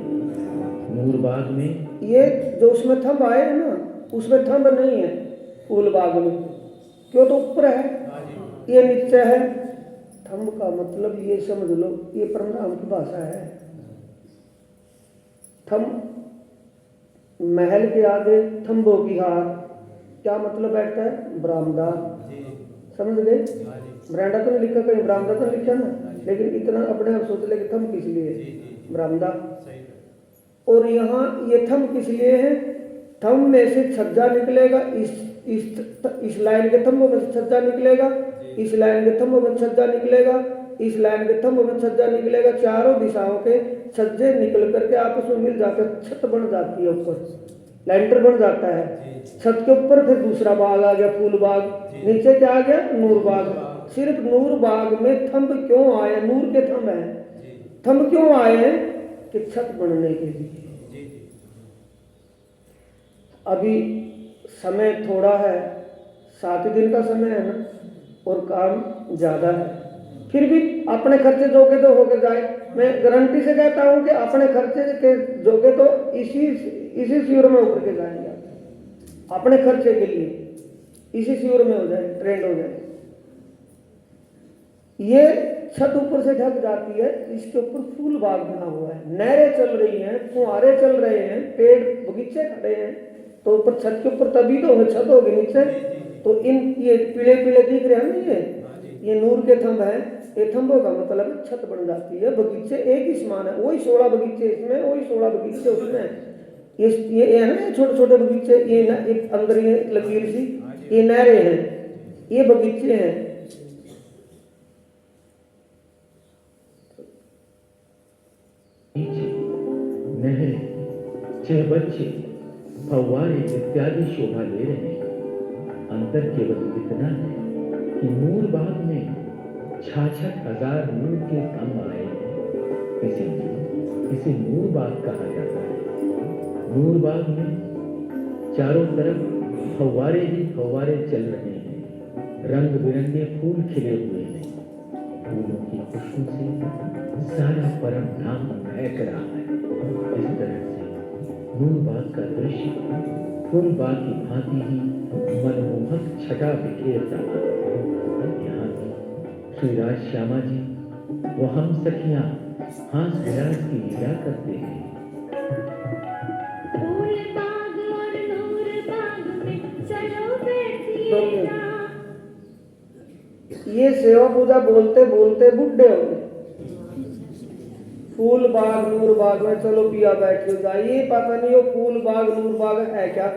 नूरबाग में ये जो उसमें थंब आए हैं ना, उसमें थंब नहीं है फूलबाग में, क्यों? तो ऊपर है, ये नीचे है। थंब का मतलब ये समझ लो, ये परमधाम की भाषा है। थंब महल के आगे थंबों की हार, क्या मतलब बैठता है? बरामदा, समझ गए? बरामदा तो नहीं लिखा कहीं, बरामदा तो लिखा ना, लेकिन इतना अपने आप सोच ले कि थंब किस लिए है, बरामदा। और यहाँ ये थंब किस लिए है? थंब में से छज्जा निकलेगा, इस लाइन के थंबों में से छज्जा निकलेगा, इस लाइन के थंबों में छज्जा निकलेगा, इस लाइन के थंबों में छज्जा निकलेगा। चारों दिशाओं के छज्जे निकल करके आपस में मिल जाते, छत बन जाती है, ऊपर लैंटर बन जाता है। छत के ऊपर फिर दूसरा बाग आ गया, फूल बाग। नीचे क्या आ गया? नूर बाग। सिर्फ नूर बाग में थंब क्यों आए? नूर के थंब है, थंब क्यों आए हैं? कि छत बनने के लिए। अभी समय थोड़ा है, 7 दिन का समय है ना, और काम ज्यादा है, फिर भी अपने खर्चे जोगे तो होके जाए। मैं गारंटी से कहता हूं कि अपने खर्चे के जोगे तो इसी शिविर में उतर के जाएंगे, अपने खर्चे के लिए इसी शिविर में हो जाए, ट्रेंड हो जाए। ये छत ऊपर से ढक जाती है, इसके ऊपर फूल बाग बना हुआ है, नहरें चल रही हैं, फुहारे चल रहे हैं, पेड़ बगीचे खड़े हैं, तो ऊपर छत के ऊपर तभी तो छत होगी नीचे। तो इन ये पीले पीले दिख रहे हैं ना, ये नूर के थंब है। ये थंबों का मतलब छत बन जाती है। बगीचे एक ही समान है, वही 16 बगीचे इसमें, वही 16 बगीचे उसमें। ये है ना छोटे छोटे बगीचे, ये ना एक अंदर ये लकीर सी, ये नहरें हैं, ये बगीचे हैं। नहरें, चहबच्चे, फव्वारे इत्यादि शोभा ले रहे हैं। अंतर केवल इतना है कि नूर बाग में 66,000 नूर के थंब आए हैं, इसीलिए इसे नूर बाग कहा जाता है। नूर बाग में चारों तरफ फव्वारे ही फव्वारे चल रहे हैं, रंग बिरंगे फूल खिले हुए हैं। फूलों की खुशबू से सारा परम धाम महक रहा है। इस तरह से नूर बाग का दृश्य फूल बाग की भांति ही मनमोहक छटा बिखेर रहा है। यहाँ भी श्री राज श्यामा जी वो हम सखियां हास विलास की लीला करते हैं। ये सेवा पूजा बोलते बोलते बुढ़े हो गए। फूल बाग नूर बाग में चलो पिया बैठो जाइए, पता नहीं वो फूल बाग नूर बाग है क्या।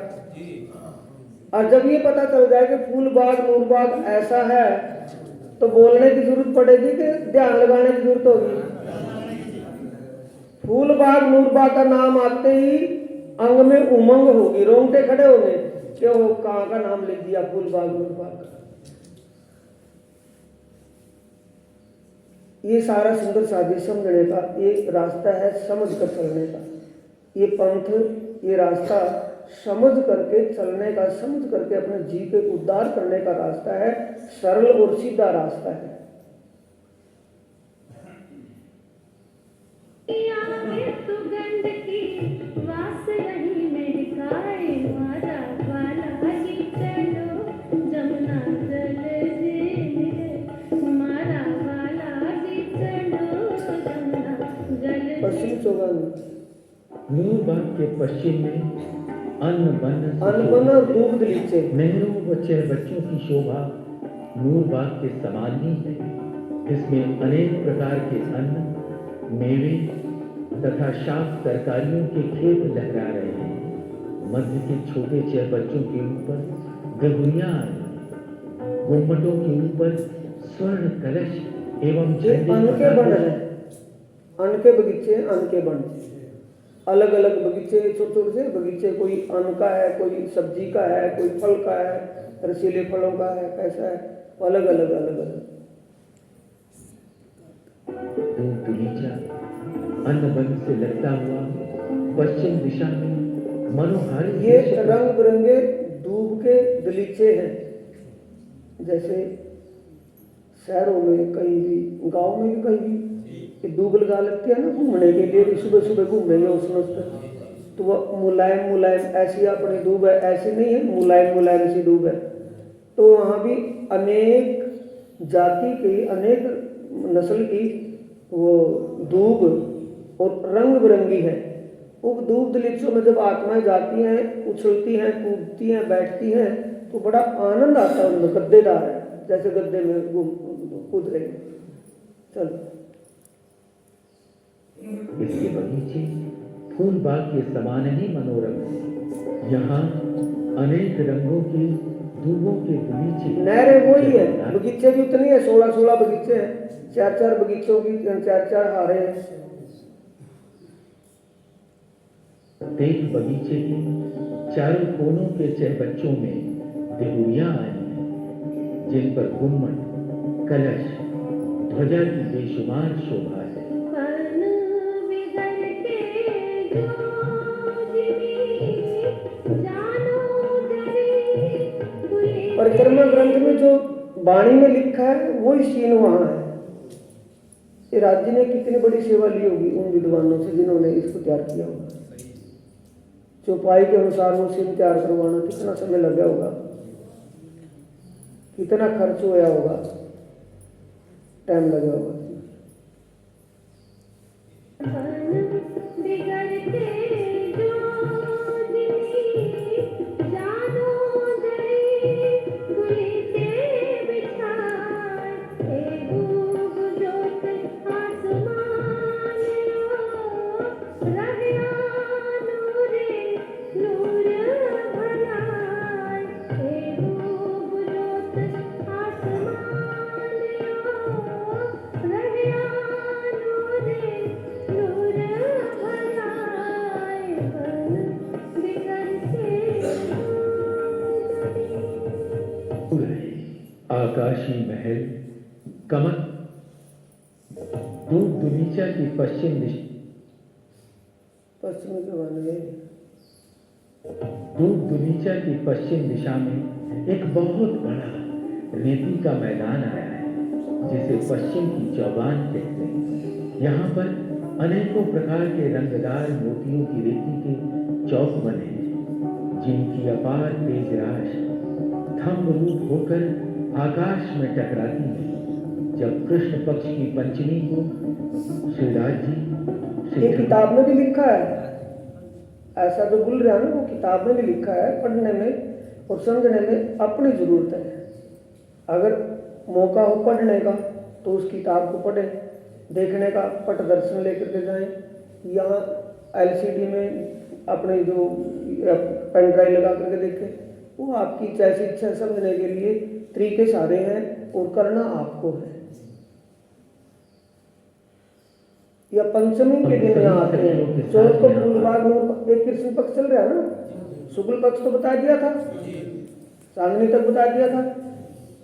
और जब ये पता चल जाए कि फूल बाग नूर बाग ऐसा है, तो बोलने की जरूरत पड़ेगी कि ध्यान लगाने की जरूरत होगी। फूल बाग नूर बाग का नाम आते ही अंग में उमंग होगी, रोंगटे खड़े होंगे क्यों कहाँ का नाम लिख दिया, फूलबाग नूरबाग का। ये सारा सुंदर साध्य समझने का एक रास्ता है, समझ कर चलने का। ये पंथ, ये रास्ता समझ करके चलने का, समझ करके अपने जीव के उद्धार करने का रास्ता है, सरल और सीधा रास्ता है। सुगंध की वास रही महकाए, मारा वाला ही चलो जमुना जल जे, मारा वाला ही चलो जमुना जल जे। पश्चिम चौगान नूरबाग के पश्चिम में अन्न अनबन और दूध दलीचे, नहरों व बच्चों की शोभा नूरबाग के समान ही है। इसमें अनेक प्रकार के अन्न, मेवे तथा शाक तरकारियों के खेत लहरा रहे हैं। मध्य के छोटे बच्चों के ऊपर गगुरियां आई, गुम्मटों के ऊपर स्वर्ण कलश एवं ये झंडे अन्न के बन पताके। है, अन्न के बगीचे, अन्न के बन, अलग अलग बगीचे, छोटे छोटे से बगीचे, कोई अन्न का है, कोई सब्जी का है, कोई फल का है, रसीले फलों का है, कैसा है, अलग अलग अलग अलग। दूध दलीचा अन्न बन से लगता हुआ पश्चिम दिशा में मनोहारी ये रंग बिरंगे दूब के दलीचे हैं। जैसे शहरों में कहीं भी, गांव में भी कहीं भी दूब लगा लगती है ना घूमने के लिए, सुबह सुबह घूमेंगे उसमें उस पर, तो वह मुलायम मुलायम ऐसी अपनी दूब है, ऐसी नहीं है, मुलायम मुलायम सी दूब है। तो वहाँ भी अनेक जाति की, अनेक नस्ल की वो दूब और रंग बिरंगी है। वो दूब दलीचों में जब आत्माएं जाती हैं, उछलती हैं, कूदती हैं, बैठती हैं, तो बड़ा आनंद आता है उनमें। गद्देदार है, जैसे गद्दे में कूद रहे हैं। चलो, इसके बगीचे फूलबाग के समान ही मनोरम है। यहाँ अनेक रंगों के दूबों के बगीचे, नहरें वही है, बगीचे भी उतनी है, 16 बगीचे हैं, 4 बगीचों की 4 हारे हैं। प्रत्येक बगीचे के चारों कोनों के बच्चों में देहुरियां आई हैं, जिन पर गुम्मट, कलश, ध्वजा की बेशुमार शोभा है। फन बिगड़ के जोजनी, जानो जरी खुली। परिक्रमा ग्रंथ में जो वाणी में लिखा है वही सीन वहाँ है। ये राज्य ने कितनी बड़ी सेवा ली होगी उन विद्वानों से जिन्होंने इसको तैयार किया होगा। चौपाई के अनुसार वो सीन तैयार करवाना कितना समय लगा होगा, कितना खर्च होया होगा, टाइम लगा होगा। बिगड़ के जोजनी, जानो जरी खुली से बिछाए, हे डूब जोत आसमान लो, रहया नूरे नूर भलाए, हे डूब जोत आसमान लो, रहया नूरे नूर भलाए, बन बिगड़ के आकाशी महल कमल दूध दुनीचा की पश्चिम दिशा, पश्चिमी के बन गए। दूध दुनीचा की पश्चिम दिशा में एक बहुत बड़ा रेती का मैदान आया है, जिसे पश्चिम की चौगान कहते हैं। यहाँ पर अनेकों प्रकार के रंगदार मोतियों की रेती के चौक बने हैं, जिनकी अपार तेज राश थम्ब रूप होकर आकाश में टकराती है। जब कृष्ण पक्ष की पंचमी को श्रीराज जी ये किताब में भी लिखा है, ऐसा जो बोल रहा है ना, वो किताब में भी लिखा है। पढ़ने में और समझने में अपनी जरूरत है। अगर मौका हो पढ़ने का तो उस किताब को पढ़े, देखने का पट दर्शन लेकर के जाएं। यहाँ LCD में अपने जो पेन ड्राइव लगा करके देखें, वो आपकी जैसी इच्छा समझने के लिए तरीके सारे हैं और करना आपको है। या पंचमी के दिन यहाँ आते हैं, चौथ को फूलबाग में एक कृष्ण पक्ष चल रहा है ना, शुक्ल पक्ष तो बता दिया था, चांदनी तक बता दिया था,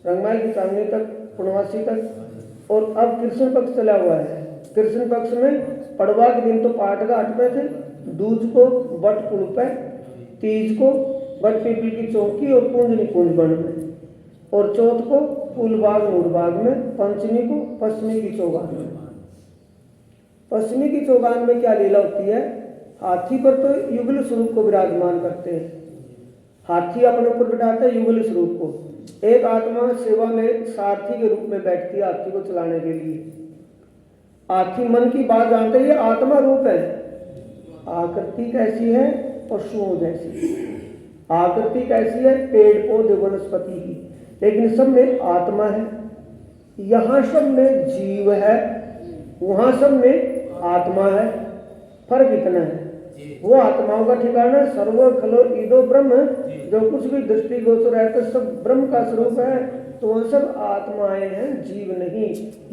रंगमाई की चांदनी तक, पूर्णमासी तक। और अब कृष्ण पक्ष चला हुआ है। कृष्ण पक्ष में पड़वा के दिन तो पाठ घाट पे थे, दूज को बट पुल पे, तीज को बट पीपल की चौकी और कुंजनी कुंज बन में, और चौथ को फूलबाग नूरबाग में, पंचमी को पश्चिमी की चौगान में। पश्चिमी की चौगान में क्या लीला होती है? हाथी पर तो युगल स्वरूप को विराजमान करते हैं, हाथी अपने ऊपर बिठाते हैं युगल स्वरूप को। एक आत्मा सेवा में सारथी के रूप में बैठती है हाथी को चलाने के लिए। हाथी मन की बात जानते ही आत्मा रूप है। आकृति कैसी है? पशुओं जैसी। आकृति कैसी है? पेड़ पौधे वनस्पति की, लेकिन सब में आत्मा है। यहाँ सब में जीव है, वहाँ सब में आत्मा है। फर्क इतना है, वो आत्माओं का ठिकाना सर्व खलो ईदो ब्रह्म, जो कुछ भी दृष्टि गोचर है तो सब ब्रह्म का स्वरूप है, तो वह सब आत्माएं हैं, जीव नहीं।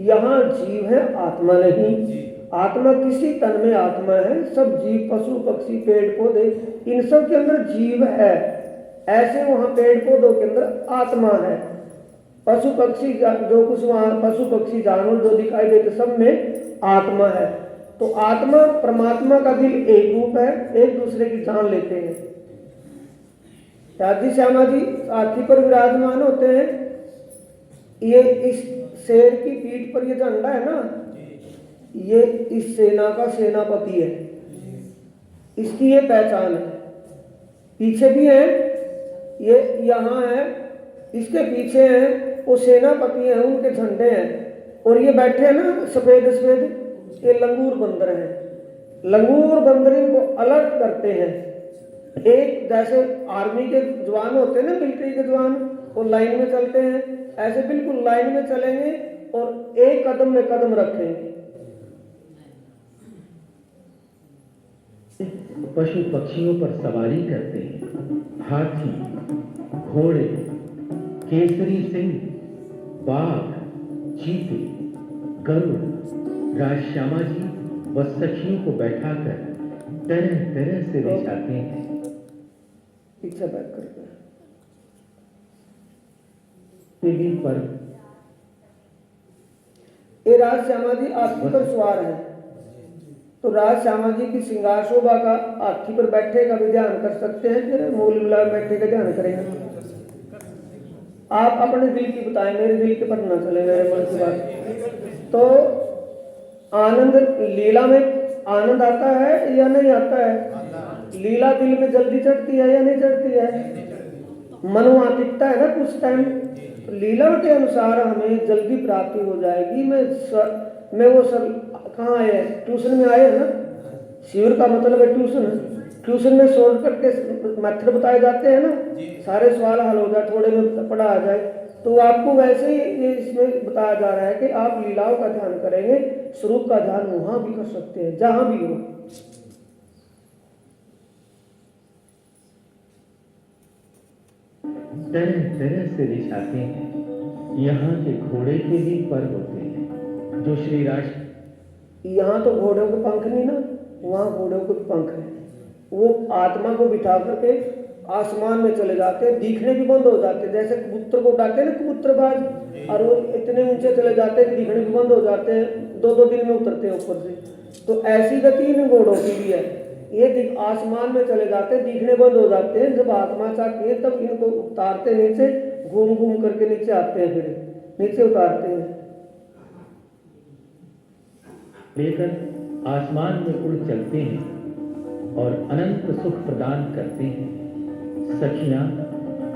यहाँ जीव है, आत्मा नहीं। आत्मा किसी तन में आत्मा है, सब जीव पशु पक्षी पेड़ पौधे इन सब के अंदर जीव है। ऐसे वहाँ पेड़ पौधों के अंदर आत्मा है। पशु पक्षी जो कुछ वहाँ पशु पक्षी जानवर जो दिखाई देते सब में आत्मा है। तो आत्मा परमात्मा का दिल एक रूप है, एक दूसरे की जान लेते हैं। राधे श्यामा जी हाथी पर विराजमान होते हैं। ये इस शेर की पीठ पर ये झंडा है ना, ये इस सेना का सेनापति है, इसकी ये पहचान है। पीछे भी है, ये यहाँ है, इसके पीछे है, वो सेनापति है, उनके झंडे हैं। और ये बैठे हैं ना सफेद सफेद, ये लंगूर बंदर हैं। लंगूर बंदर इनको अलर्ट करते हैं। एक जैसे आर्मी के जवान होते हैं ना, मिलिट्री के जवान, वो लाइन में चलते हैं, ऐसे बिल्कुल लाइन में चलेंगे और एक कदम में कदम रखेंगे। पशु पक्षियों पर सवारी करते हैं। हाथी, घोड़े, केसरी सिंह, बाघ, चीते, गरुड़, राजश्यामा जी व सखियों को बैठाकर तरह तरह से रिझाते हैं। पीछे बैठ करके पर ये राजश्यामा जी हाथी पर सवार है, तो राजश्यामा जी की श्रृंगार शोभा का हाथी पर बैठे का भी ध्यान कर सकते हैं। फिर मूल मिला बैठे का ध्यान करेंगे। आप अपने दिल की बताएं, मेरे दिल के पर न चले, मेरे मन की बात। तो आनंद लीला में आनंद आता है या नहीं आता है? लीला दिल में जल्दी चढ़ती है या नहीं चढ़ती है? मन वहाँ टिकता है ना कुछ टाइम। लीला के अनुसार हमें जल्दी प्राप्ति हो जाएगी। मैं वो सब कहाँ आए हैं? ट्यूशन में आए हैं ना। शिविर का मतलब है ट्यूशन। ट्यूशन में शॉर्टकट के मेथड बताए जाते हैं ना, सारे सवाल हल हो जाए, थोड़े में पढ़ा आ जाए। तो आपको वैसे ही ये इसमें बताया जा रहा है कि आप लीलाओं का ध्यान करेंगे, स्वरूप का ध्यान वहां भी कर सकते हैं जहां भी हो। तरह तरह से रिझाते हैं। यहाँ के घोड़े के भी पर होते हैं, जो श्री राज। यहाँ तो घोड़ों के पंख नहीं ना, वहाँ घोड़ों के पंख है। वो आत्मा को बिठा करके आसमान में चले जाते हैं, दिखने भी बंद हो जाते हैं। जैसे कबूतर को उठाते हैं ना कबूतरबाज, और वो इतने ऊंचे चले जाते हैं कि दिखने भी बंद हो जाते हैं, 2-2 दिन में उतरते हैं ऊपर से। तो ऐसी गति इन घोड़ों की भी है। ये आसमान में चले जाते हैं, दिखने बंद हो जाते हैं। जब आत्मा चाहती है तब इनको उतारते नीचे, घूम घूम करके नीचे आते हैं, फिर नीचे उतारते हैं। लेकर आसमान में उड़ चलते हैं और अनंत सुख प्रदान करते हैं। सखियां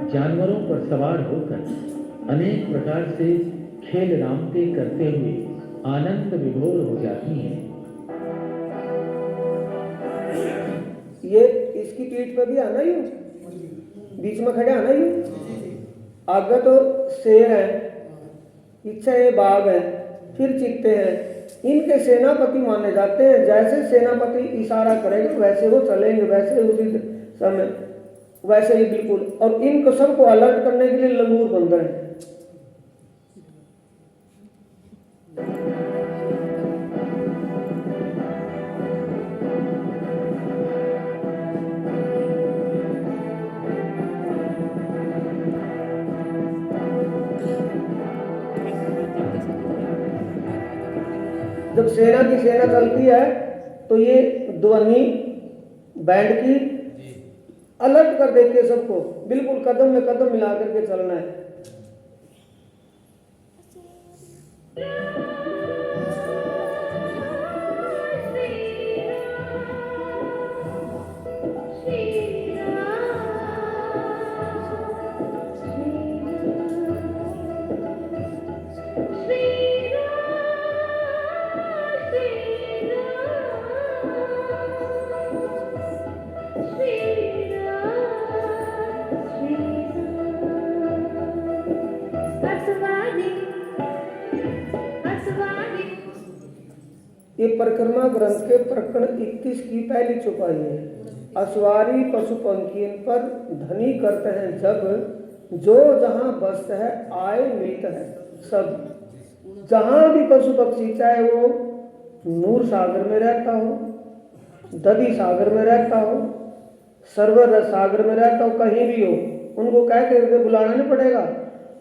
जानवरों पर सवार होकर अनेक प्रकार से खेल रामते करते हुए आनंद विभोर हो जाती हैं। ये इसकी पीठ पे भी आना, यूं बीच में खड़े आना, यूं आगे तो शेर है, पीछे ये बाघ है, फिर चीते हैं। इनके सेनापति माने जाते हैं। जैसे सेनापति इशारा करेंगे वैसे वो चलेंगे, वैसे उसी समय वैसे ही बिल्कुल। और इनको सबको अलर्ट करने के लिए लंगूर बंदर है। जब सेना की सेना चलती है तो ये ध्वनि बैंड की अलर्ट कर देती है सबको, बिल्कुल कदम में कदम मिला करके चलना है। ये परिक्रमा ग्रंथ के प्रकरण 21 की पहली चौपाई है। असवारी पशु पंखियन पर धनी करते हैं जब, जो जहाँ बसत है आए मिलत है सब। जहाँ भी पशु पक्षी, चाहे वो नूर सागर में रहता हो, दधी सागर में रहता हो, सरवर सागर में रहता हो, कहीं भी हो, उनको कह करके बुलाना नहीं पड़ेगा।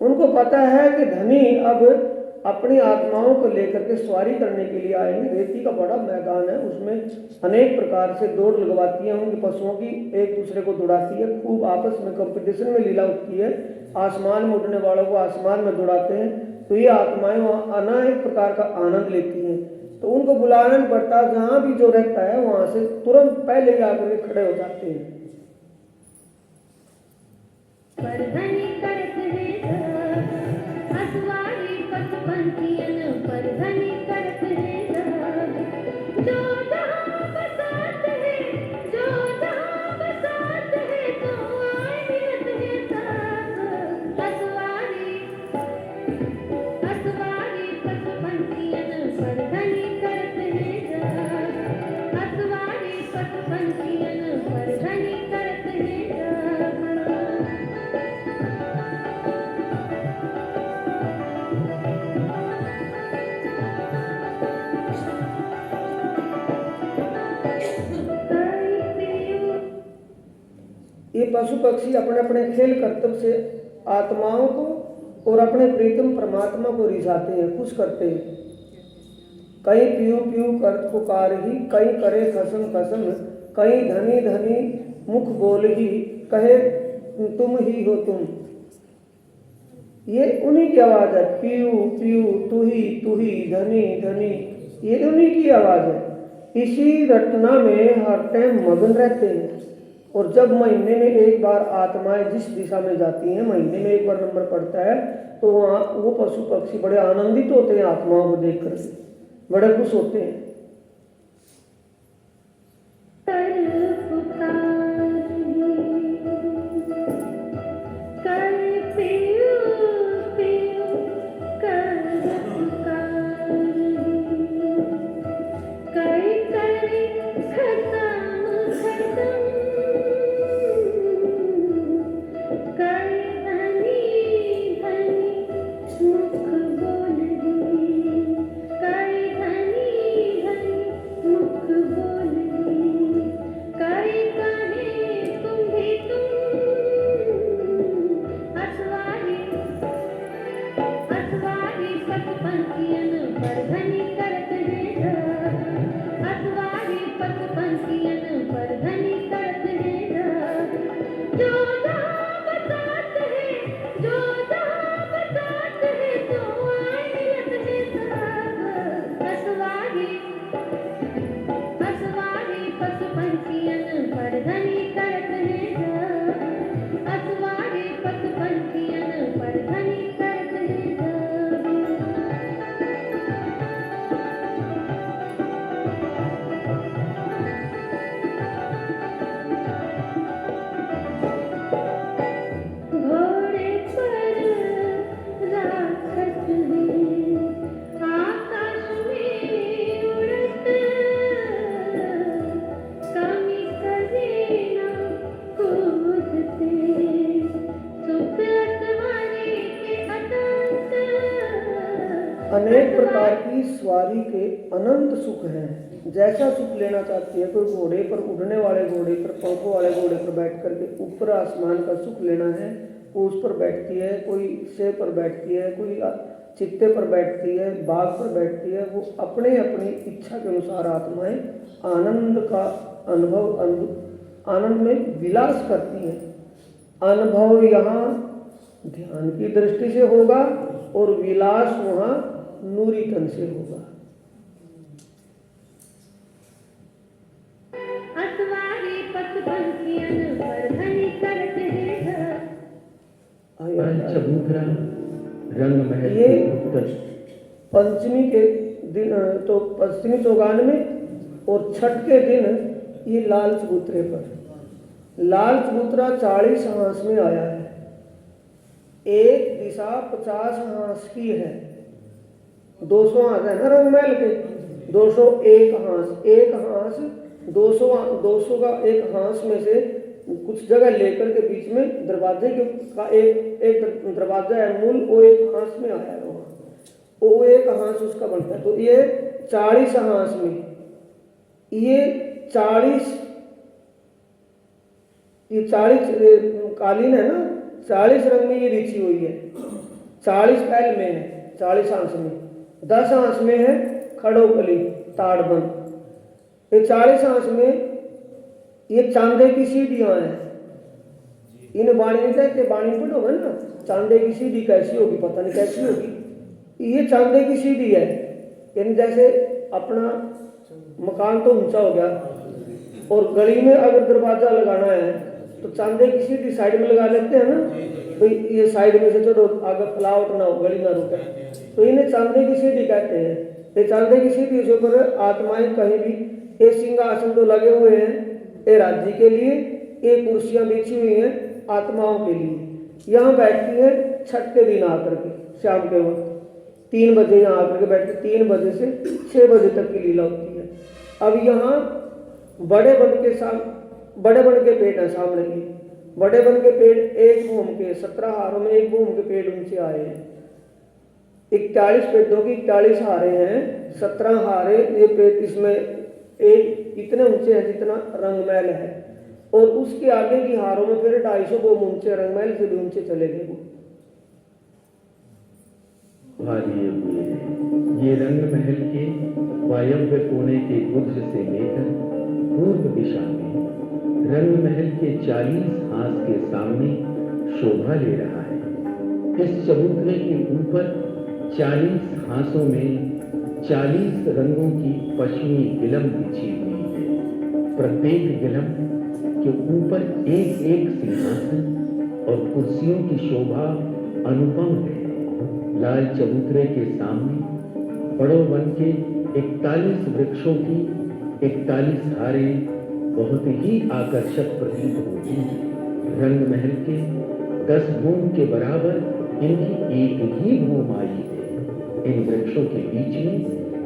उनको पता है कि धनी अब अपनी आत्माओं को लेकर के सवारी करने के लिए आएंगे। रेती का बड़ा मैदान है, उसमें अनेक प्रकार से दौड़ लगवाती है, उनके पशुओं की एक दूसरे को दौड़ाती है, खूब आपस में कंपटीशन में लीला होती है। आसमान में उड़ने वालों को आसमान में दौड़ाते हैं, तो ये आत्माएं वहाँ अनेक प्रकार का आनंद लेती हैं। तो उनको बुलाना नहीं पड़ता, जहाँ भी जो रहता है वहाँ से तुरंत पहले ही आकर के खड़े हो जाते हैं। ये पशु पक्षी अपने अपने खेल कर्तव्य से आत्माओं को और अपने प्रीतम परमात्मा को रिझाते हैं, खुश करते हैं। कहीं पीऊ पीऊ कर पुकार ही, कहीं करे खसम खसम, कहीं धनी धनी मुख बोल ही, कहे तुम ही हो तुम। ये उन्हीं की आवाज है, पीऊ पीऊ, तू ही धनी धनी, ये उन्हीं की आवाज है। इसी रटना में हर टाइम मगन रहते हैं। और जब महीने में एक बार आत्माएं जिस दिशा में जाती हैं, महीने में एक बार नंबर पड़ता है, तो वहाँ वो पशु पक्षी बड़े आनंदित होते हैं, आत्माओं को देख कर बड़े खुश होते हैं। अनेक प्रकार की सवारी के अनंत सुख हैं। जैसा सुख लेना चाहती है, कोई घोड़े पर, उड़ने वाले घोड़े पर, पंखों वाले घोड़े पर बैठ करके ऊपर आसमान का सुख लेना है, वो उस पर बैठती है। कोई सेब पर बैठती है, कोई चित्ते पर बैठती है, बाघ पर बैठती है, वो अपने अपनी इच्छा के अनुसार आत्माएं आनंद का आनंद में विलास करती हैं। अनुभव यहाँ ध्यान की दृष्टि से होगा और विलास वहाँ नूरी तन से होगा। असवारी पशुपंखियन पर धनी करत है। चबूतरा रंग महल ये के उत्तर पंचमी के दिन तो पश्चिमी चौगान में और छठ के दिन ये लाल चबूतरे पर लाल चबूतरा 40 हांस में आया है। एक दिशा 50 हांस की है। 200 हांस है ना रंगमहल के, 201 हांस, एक हांस 200 का एक हांस में से कुछ जगह लेकर के बीच में दरवाजे का एक दरवाजा है मूल, वो एक हांस में आया है वहाँ, वो एक हांस उसका बनता है। तो ये 40 हांस में ये 40 कालीन है ना, 40 रंग में ये बिछी हुई है। 40 पैल में है, 40 हांस में, 10 हांस में है खड़ोकली ताड़बंद। ये 40 हांस में ये चांदे की सीढ़ियां हैं। इन बाणी में कहते बाणी पढ़ोगे ना, चांदे की सीढ़ी कैसी होगी पता नहीं कैसी होगी। ये चांदे की सीढ़ी है, यानी जैसे अपना मकान तो ऊंचा हो गया और गली में अगर दरवाजा लगाना है तो चांदे की सीढ़ी साइड में लगा लेते हैं ना, भाई ये साइड में से चलो आगे फ्लाउट ना हो, गली ना रुके, तो इन्हें चांदे की सीढ़ी कहते हैं। ये चांदे की सीढ़ी के ऊपर आत्माएं कहीं भी, ये सिंहासन तो लगे हुए हैं ये राज्य के लिए, ये कुर्सियां बिछी हुई हैं आत्माओं के लिए। यहाँ बैठती है छठ के दिन आकर के, शाम के वक्त 3 बजे यहाँ आकर के बैठती, 3 बजे से 6 बजे तक की लीला होती है। अब यहाँ बड़े वन के पेड़ हैं सामने ही, बड़े वन के पेड़ एक भूम के 17 हारों में एक भूम के पेड़ ऊंचे आए हैं। 41 पेड़ों की 41 हारे हैं, 17 हारे ये पेड़, इसमें एक इतने ऊंचे हैं जितना रंगमहल है, और उसके आगे की हारों में फिर 250 वो ऊंचे, रंगमहल से भी ऊंचे चले गए वो। लिए हुए हैं। ये रंग महल के वायव्य कोने के बुर्ज से लेकर पूर्व दिशा में रंग महल के 40 हांस के सामने शोभा ले रहा है। इस चबूतरे के ऊपर 40 हांसों में 40 रंगों की पश्चिमी गिलम बिछी हुई है। प्रत्येक गिलम के ऊपर एक एक सिंहासन और कुर्सियों की शोभा अनुपम है। लाल चबूतरे के सामने बड़ो वन के 41 वृक्षों की 41 हारें बहुत ही आकर्षक प्रतीत होती हैं। रंग महल के 10 भूम के बराबर इनकी एक ही भूम आई है। इन वृक्षों के बीच में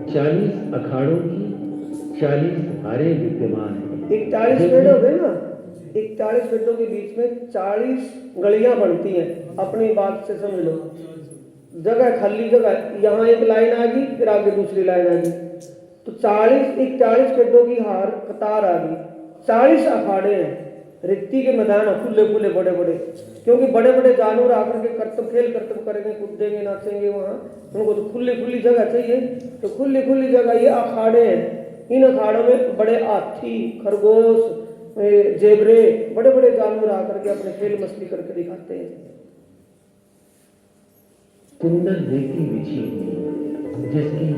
40 अखाड़ों की 40 हारें विद्यमान हैं। 41 पेड़ हो गए ना, 41 पेड़ों के बीच में 40 गलियां बनती हैं। अपनी बात से समझ लो, जगह खाली जगह, यहाँ एक लाइन आ गई फिर आगे दूसरी लाइन आ गई, तो 41 पेड़ों की हार कतार आ गई। 40 अखाड़े हैं, रिक्ति के मैदान है, खुले खुले बड़े बड़े, क्योंकि बड़े बड़े जानवर आकर के करतब करेंगे, कूदेंगे, नाचेंगे वहाँ, उनको तो खुली खुली जगह चाहिए। तो खुली खुली जगह ये अखाड़े हैं। इन अखाड़ों में बड़े हाथी, खरगोश, जेबरे, बड़े बड़े जानवर आकर के अपने खेल मस्ती करके दिखाते हैं। सुंदर रेती बिछी हुई जिसकी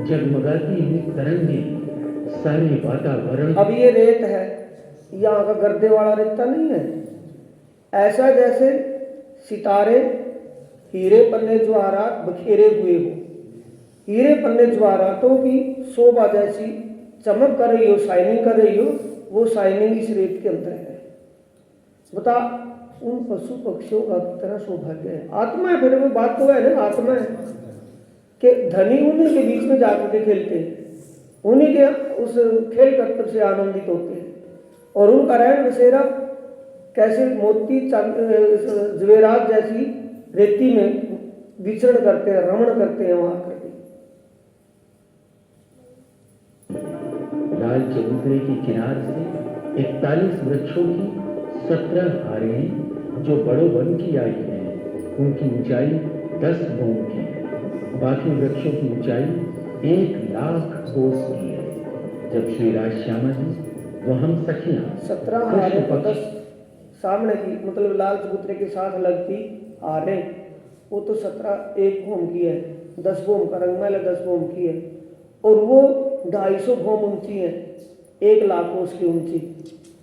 जगमगाती हुई तरंगें सारे वातावरण। अब ये रेत है, यहाँ का गर्दे वाला रेता नहीं है, ऐसा जैसे सितारे हीरे पन्ने ज्वारात बखेरे हुए हो, हीरे पन्ने ज्वारातों की शोभा जैसी चमक कर रही हो, शाइनिंग कर रही हो, वो शाइनिंग इस रेत के अंदर है। बता उन पशु पक्षियों का कितना सौभाग्य है। आत्मा है, फिर वो बात तो है ना, आत्मा है कि धनी उन्हीं के बीच में जाकर के खेलते हैं, उन्हीं के उस खेल कर्तव्य से आनंदित होते हैं, और उनका रहन बसेरा कैसे मोती जवेरात जैसी रेती में विचरण करते हैं, रमण करते हैं वहां करके। लाल चबूतरे की किनार से 41 वृक्षों की 17 हारें जो बड़ो वन की आई हैं, उनकी ऊंचाई 10 भूम की है। बाकी वृक्षों की ऊंचाई 1,00,000 कोस की है। जब श्री राजश्यामा जी वो हम सखियां 17 कृष्ण हारे को पक्ष 10 सामने की, मतलब लाल चबूतरे के साथ लगती हारे, वो तो 17 1 भूम की है, 10 भूम का रंगमहल है, 10 भूम की है, और वो 250 भूम ऊंची है, 1,00,000 कोस की ऊंची,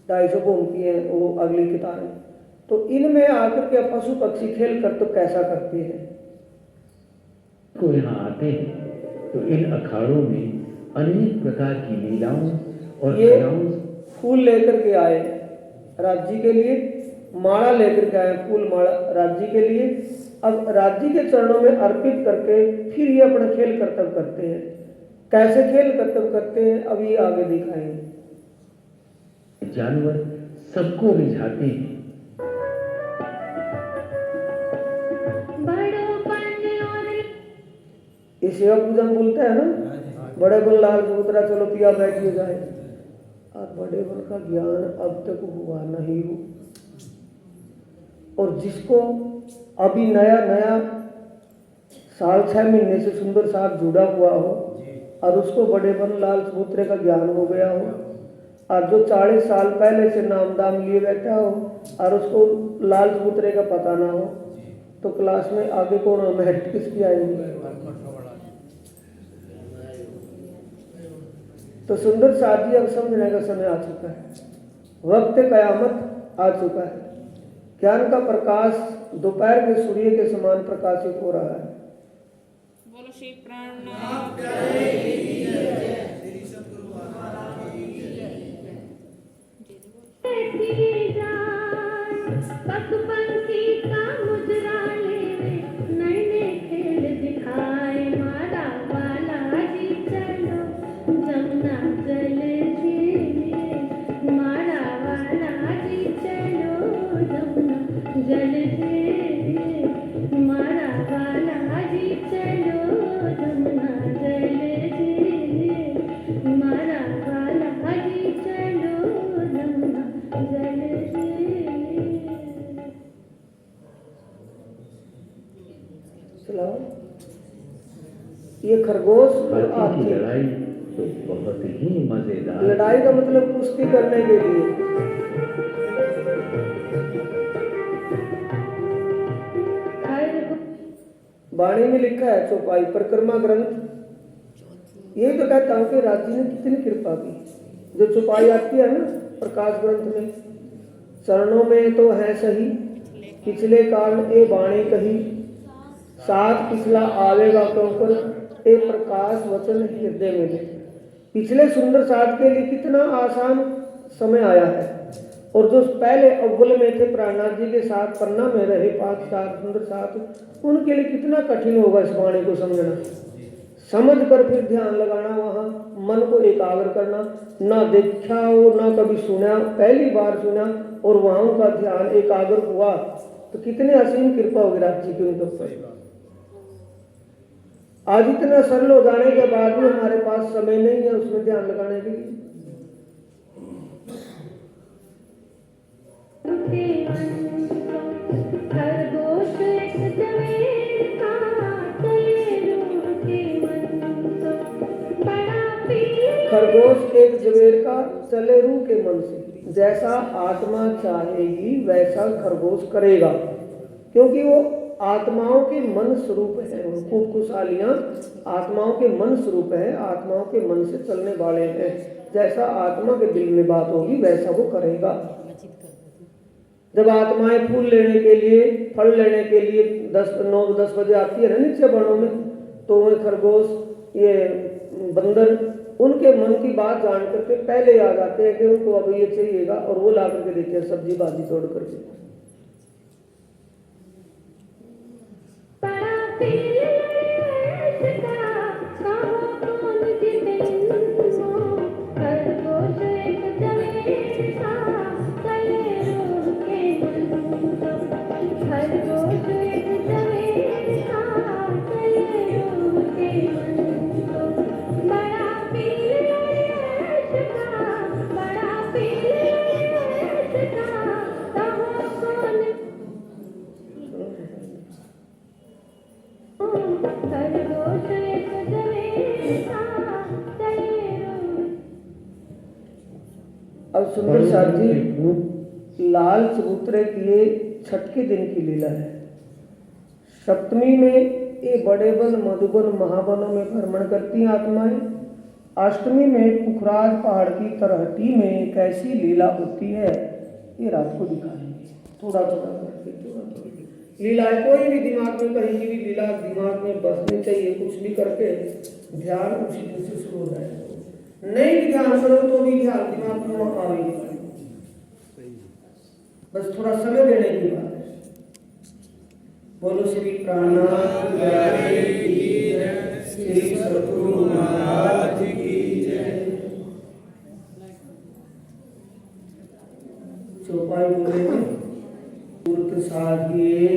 250 भूम की है वो अगली किताबें। तो इनमें आकर के पशु पक्षी खेल कर तो कैसा करते हैं। को यहाँ आते हैं तो इन अखाड़ों में अनेक प्रकार की लीलाओं और ये कलाओं फूल लेकर के आए राज्य के लिए, माला लेकर के आए फूल माला राज्य के लिए। अब राज्य के चरणों में अर्पित करके फिर ये अपना खेल कर्तव्य करते हैं। कैसे खेल कर्तव्य करते हैं अब ये आगे दिखाएंगे। जानवर सबको रिझाते हैं। ये सेवा पूजन बोलते हैं ना, बड़े बन लाल चबूतरा चलो पिया बैठिए जाए। अब बड़े बन का ज्ञान अब तक हुआ नहीं हो, और जिसको अभी नया नया साल 6 महीने से सुंदर साहब जुड़ा हुआ हो और उसको बड़े बन लाल चबूतरे का ज्ञान हो गया हो, और जो 40 साल पहले से नाम दाम लिए बैठा हो और उसको लाल चबूतरे का पता ना हो, तो क्लास में आगे कौन मेहनत किसकी आएगी। तो सुंदर साहब जी अब समझने का समय आ चुका है, वक्त कयामत आ चुका है। ज्ञान का प्रकाश दोपहर के सूर्य के समान प्रकाशित हो रहा है। बोलो श्री प्राण पशु पंछी का मुजरा ले नए खेल दिखाए, मारा वाला जी चलो जमुना जल झीले, मारा वाला जी चलो जमुना जल झीले, मारा वाला जी चलो जमुना जल झीले, मारा वाला जी चलो जमुना जल झीले। चलाओ। ये खरगोश और हाथी की हाथी, लड़ाई तो बहुत ही मजेदार। लड़ाई का मतलब कुश्ती करने के लिए। वाणी में लिखा है चौपाई परिक्रमा ग्रंथ। ये तो कहता हूँ कि राज्य ने कितनी कृपा की, जो चौपाई आती है ना प्रकाश ग्रंथ में, चरणों में तो है सही, पिछले काल ए वाणी कही, साथ पिछला आवेगा क्योंकर ए प्रकाश वचन हृदय में ले। पिछले सुंदर साथ के लिए कितना आसान समय आया है, और जो पहले अव्वल में थे प्राणनाथ जी के साथ पन्ना में रहे 5 साथ सुंदर साथ, उनके लिए कितना कठिन होगा इस वाणी को समझना। समझ कर फिर ध्यान लगाना, वहाँ मन को एकाग्र करना, ना देखा हो ना कभी सुना, पहली बार सुना और वहाँ उनका ध्यान एकाग्र हुआ, तो कितने असीम कृपा होगी राज्य की उनके ऊपर। आज इतना सरल हो जाने के बाद भी हमारे पास समय नहीं है उसमें ध्यान लगाने के लिए। खरगोश एक जवेर का चले रूह के मन को, बड़ा पीर खरगोश एक जवेर का चले रूह के मन से, जैसा आत्मा चाहेगी वैसा खरगोश करेगा, क्योंकि वो आत्माओं के मन स्वरूप है। खूब खुशहालियाँ आत्माओं के मन स्वरूप है, आत्माओं के मन से चलने वाले हैं। जैसा आत्मा के दिल में बात होगी वैसा वो करेगा। जब आत्माएं फूल लेने के लिए, फल लेने के लिए 9-10 बजे आती है ना नीचे बनों में, तो वो खरगोश ये बंदर उनके मन की बात जान करके पहले आ जाते हैं कि उनको अब ये चाहिएगा, और वो ला करके देते हैं सब्जी भाजी तोड़ करके। सुंदर सार जी, के खूब लाल चबूतरे की ये छठ के दिन की लीला है। सप्तमी में ये बड़े वन, मधुबन, महावनों में भ्रमण करती हैं आत्माएं। अष्टमी में पुखराज पहाड़ की तरहटी में कैसी लीला होती है ये रात को दिखाएंगे, थोड़ा थोड़ा करके, थोड़ा थोड़ा लीला है। कोई भी दिमाग में कहीं की भी लीला दिमाग में बसनी चाहिए। कुछ भी करके ध्यान उसी दिन से शुरू हो जाएगा। नहीं भी ध्यान करो तो भी ध्यान दिमाग में आ ही जाएगा। बस थोड़ा समय देने की बात है। बोलो श्री प्राणनाथ प्यारे की जय, श्री सतगुरु महाराज की जय। चौपाई बोलेंगे। सुरत साधिए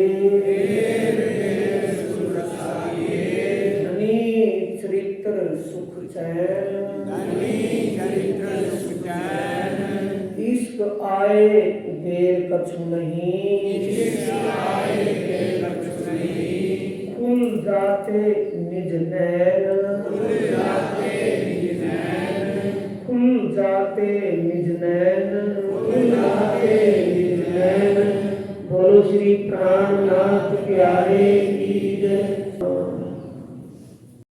धनी चरित्र सुख चैन, इश्क आए देर कछु नहीं, खुल जाते निज नैन, खुल जाते निज नैन, बोलो श्री प्राणनाथ प्यारे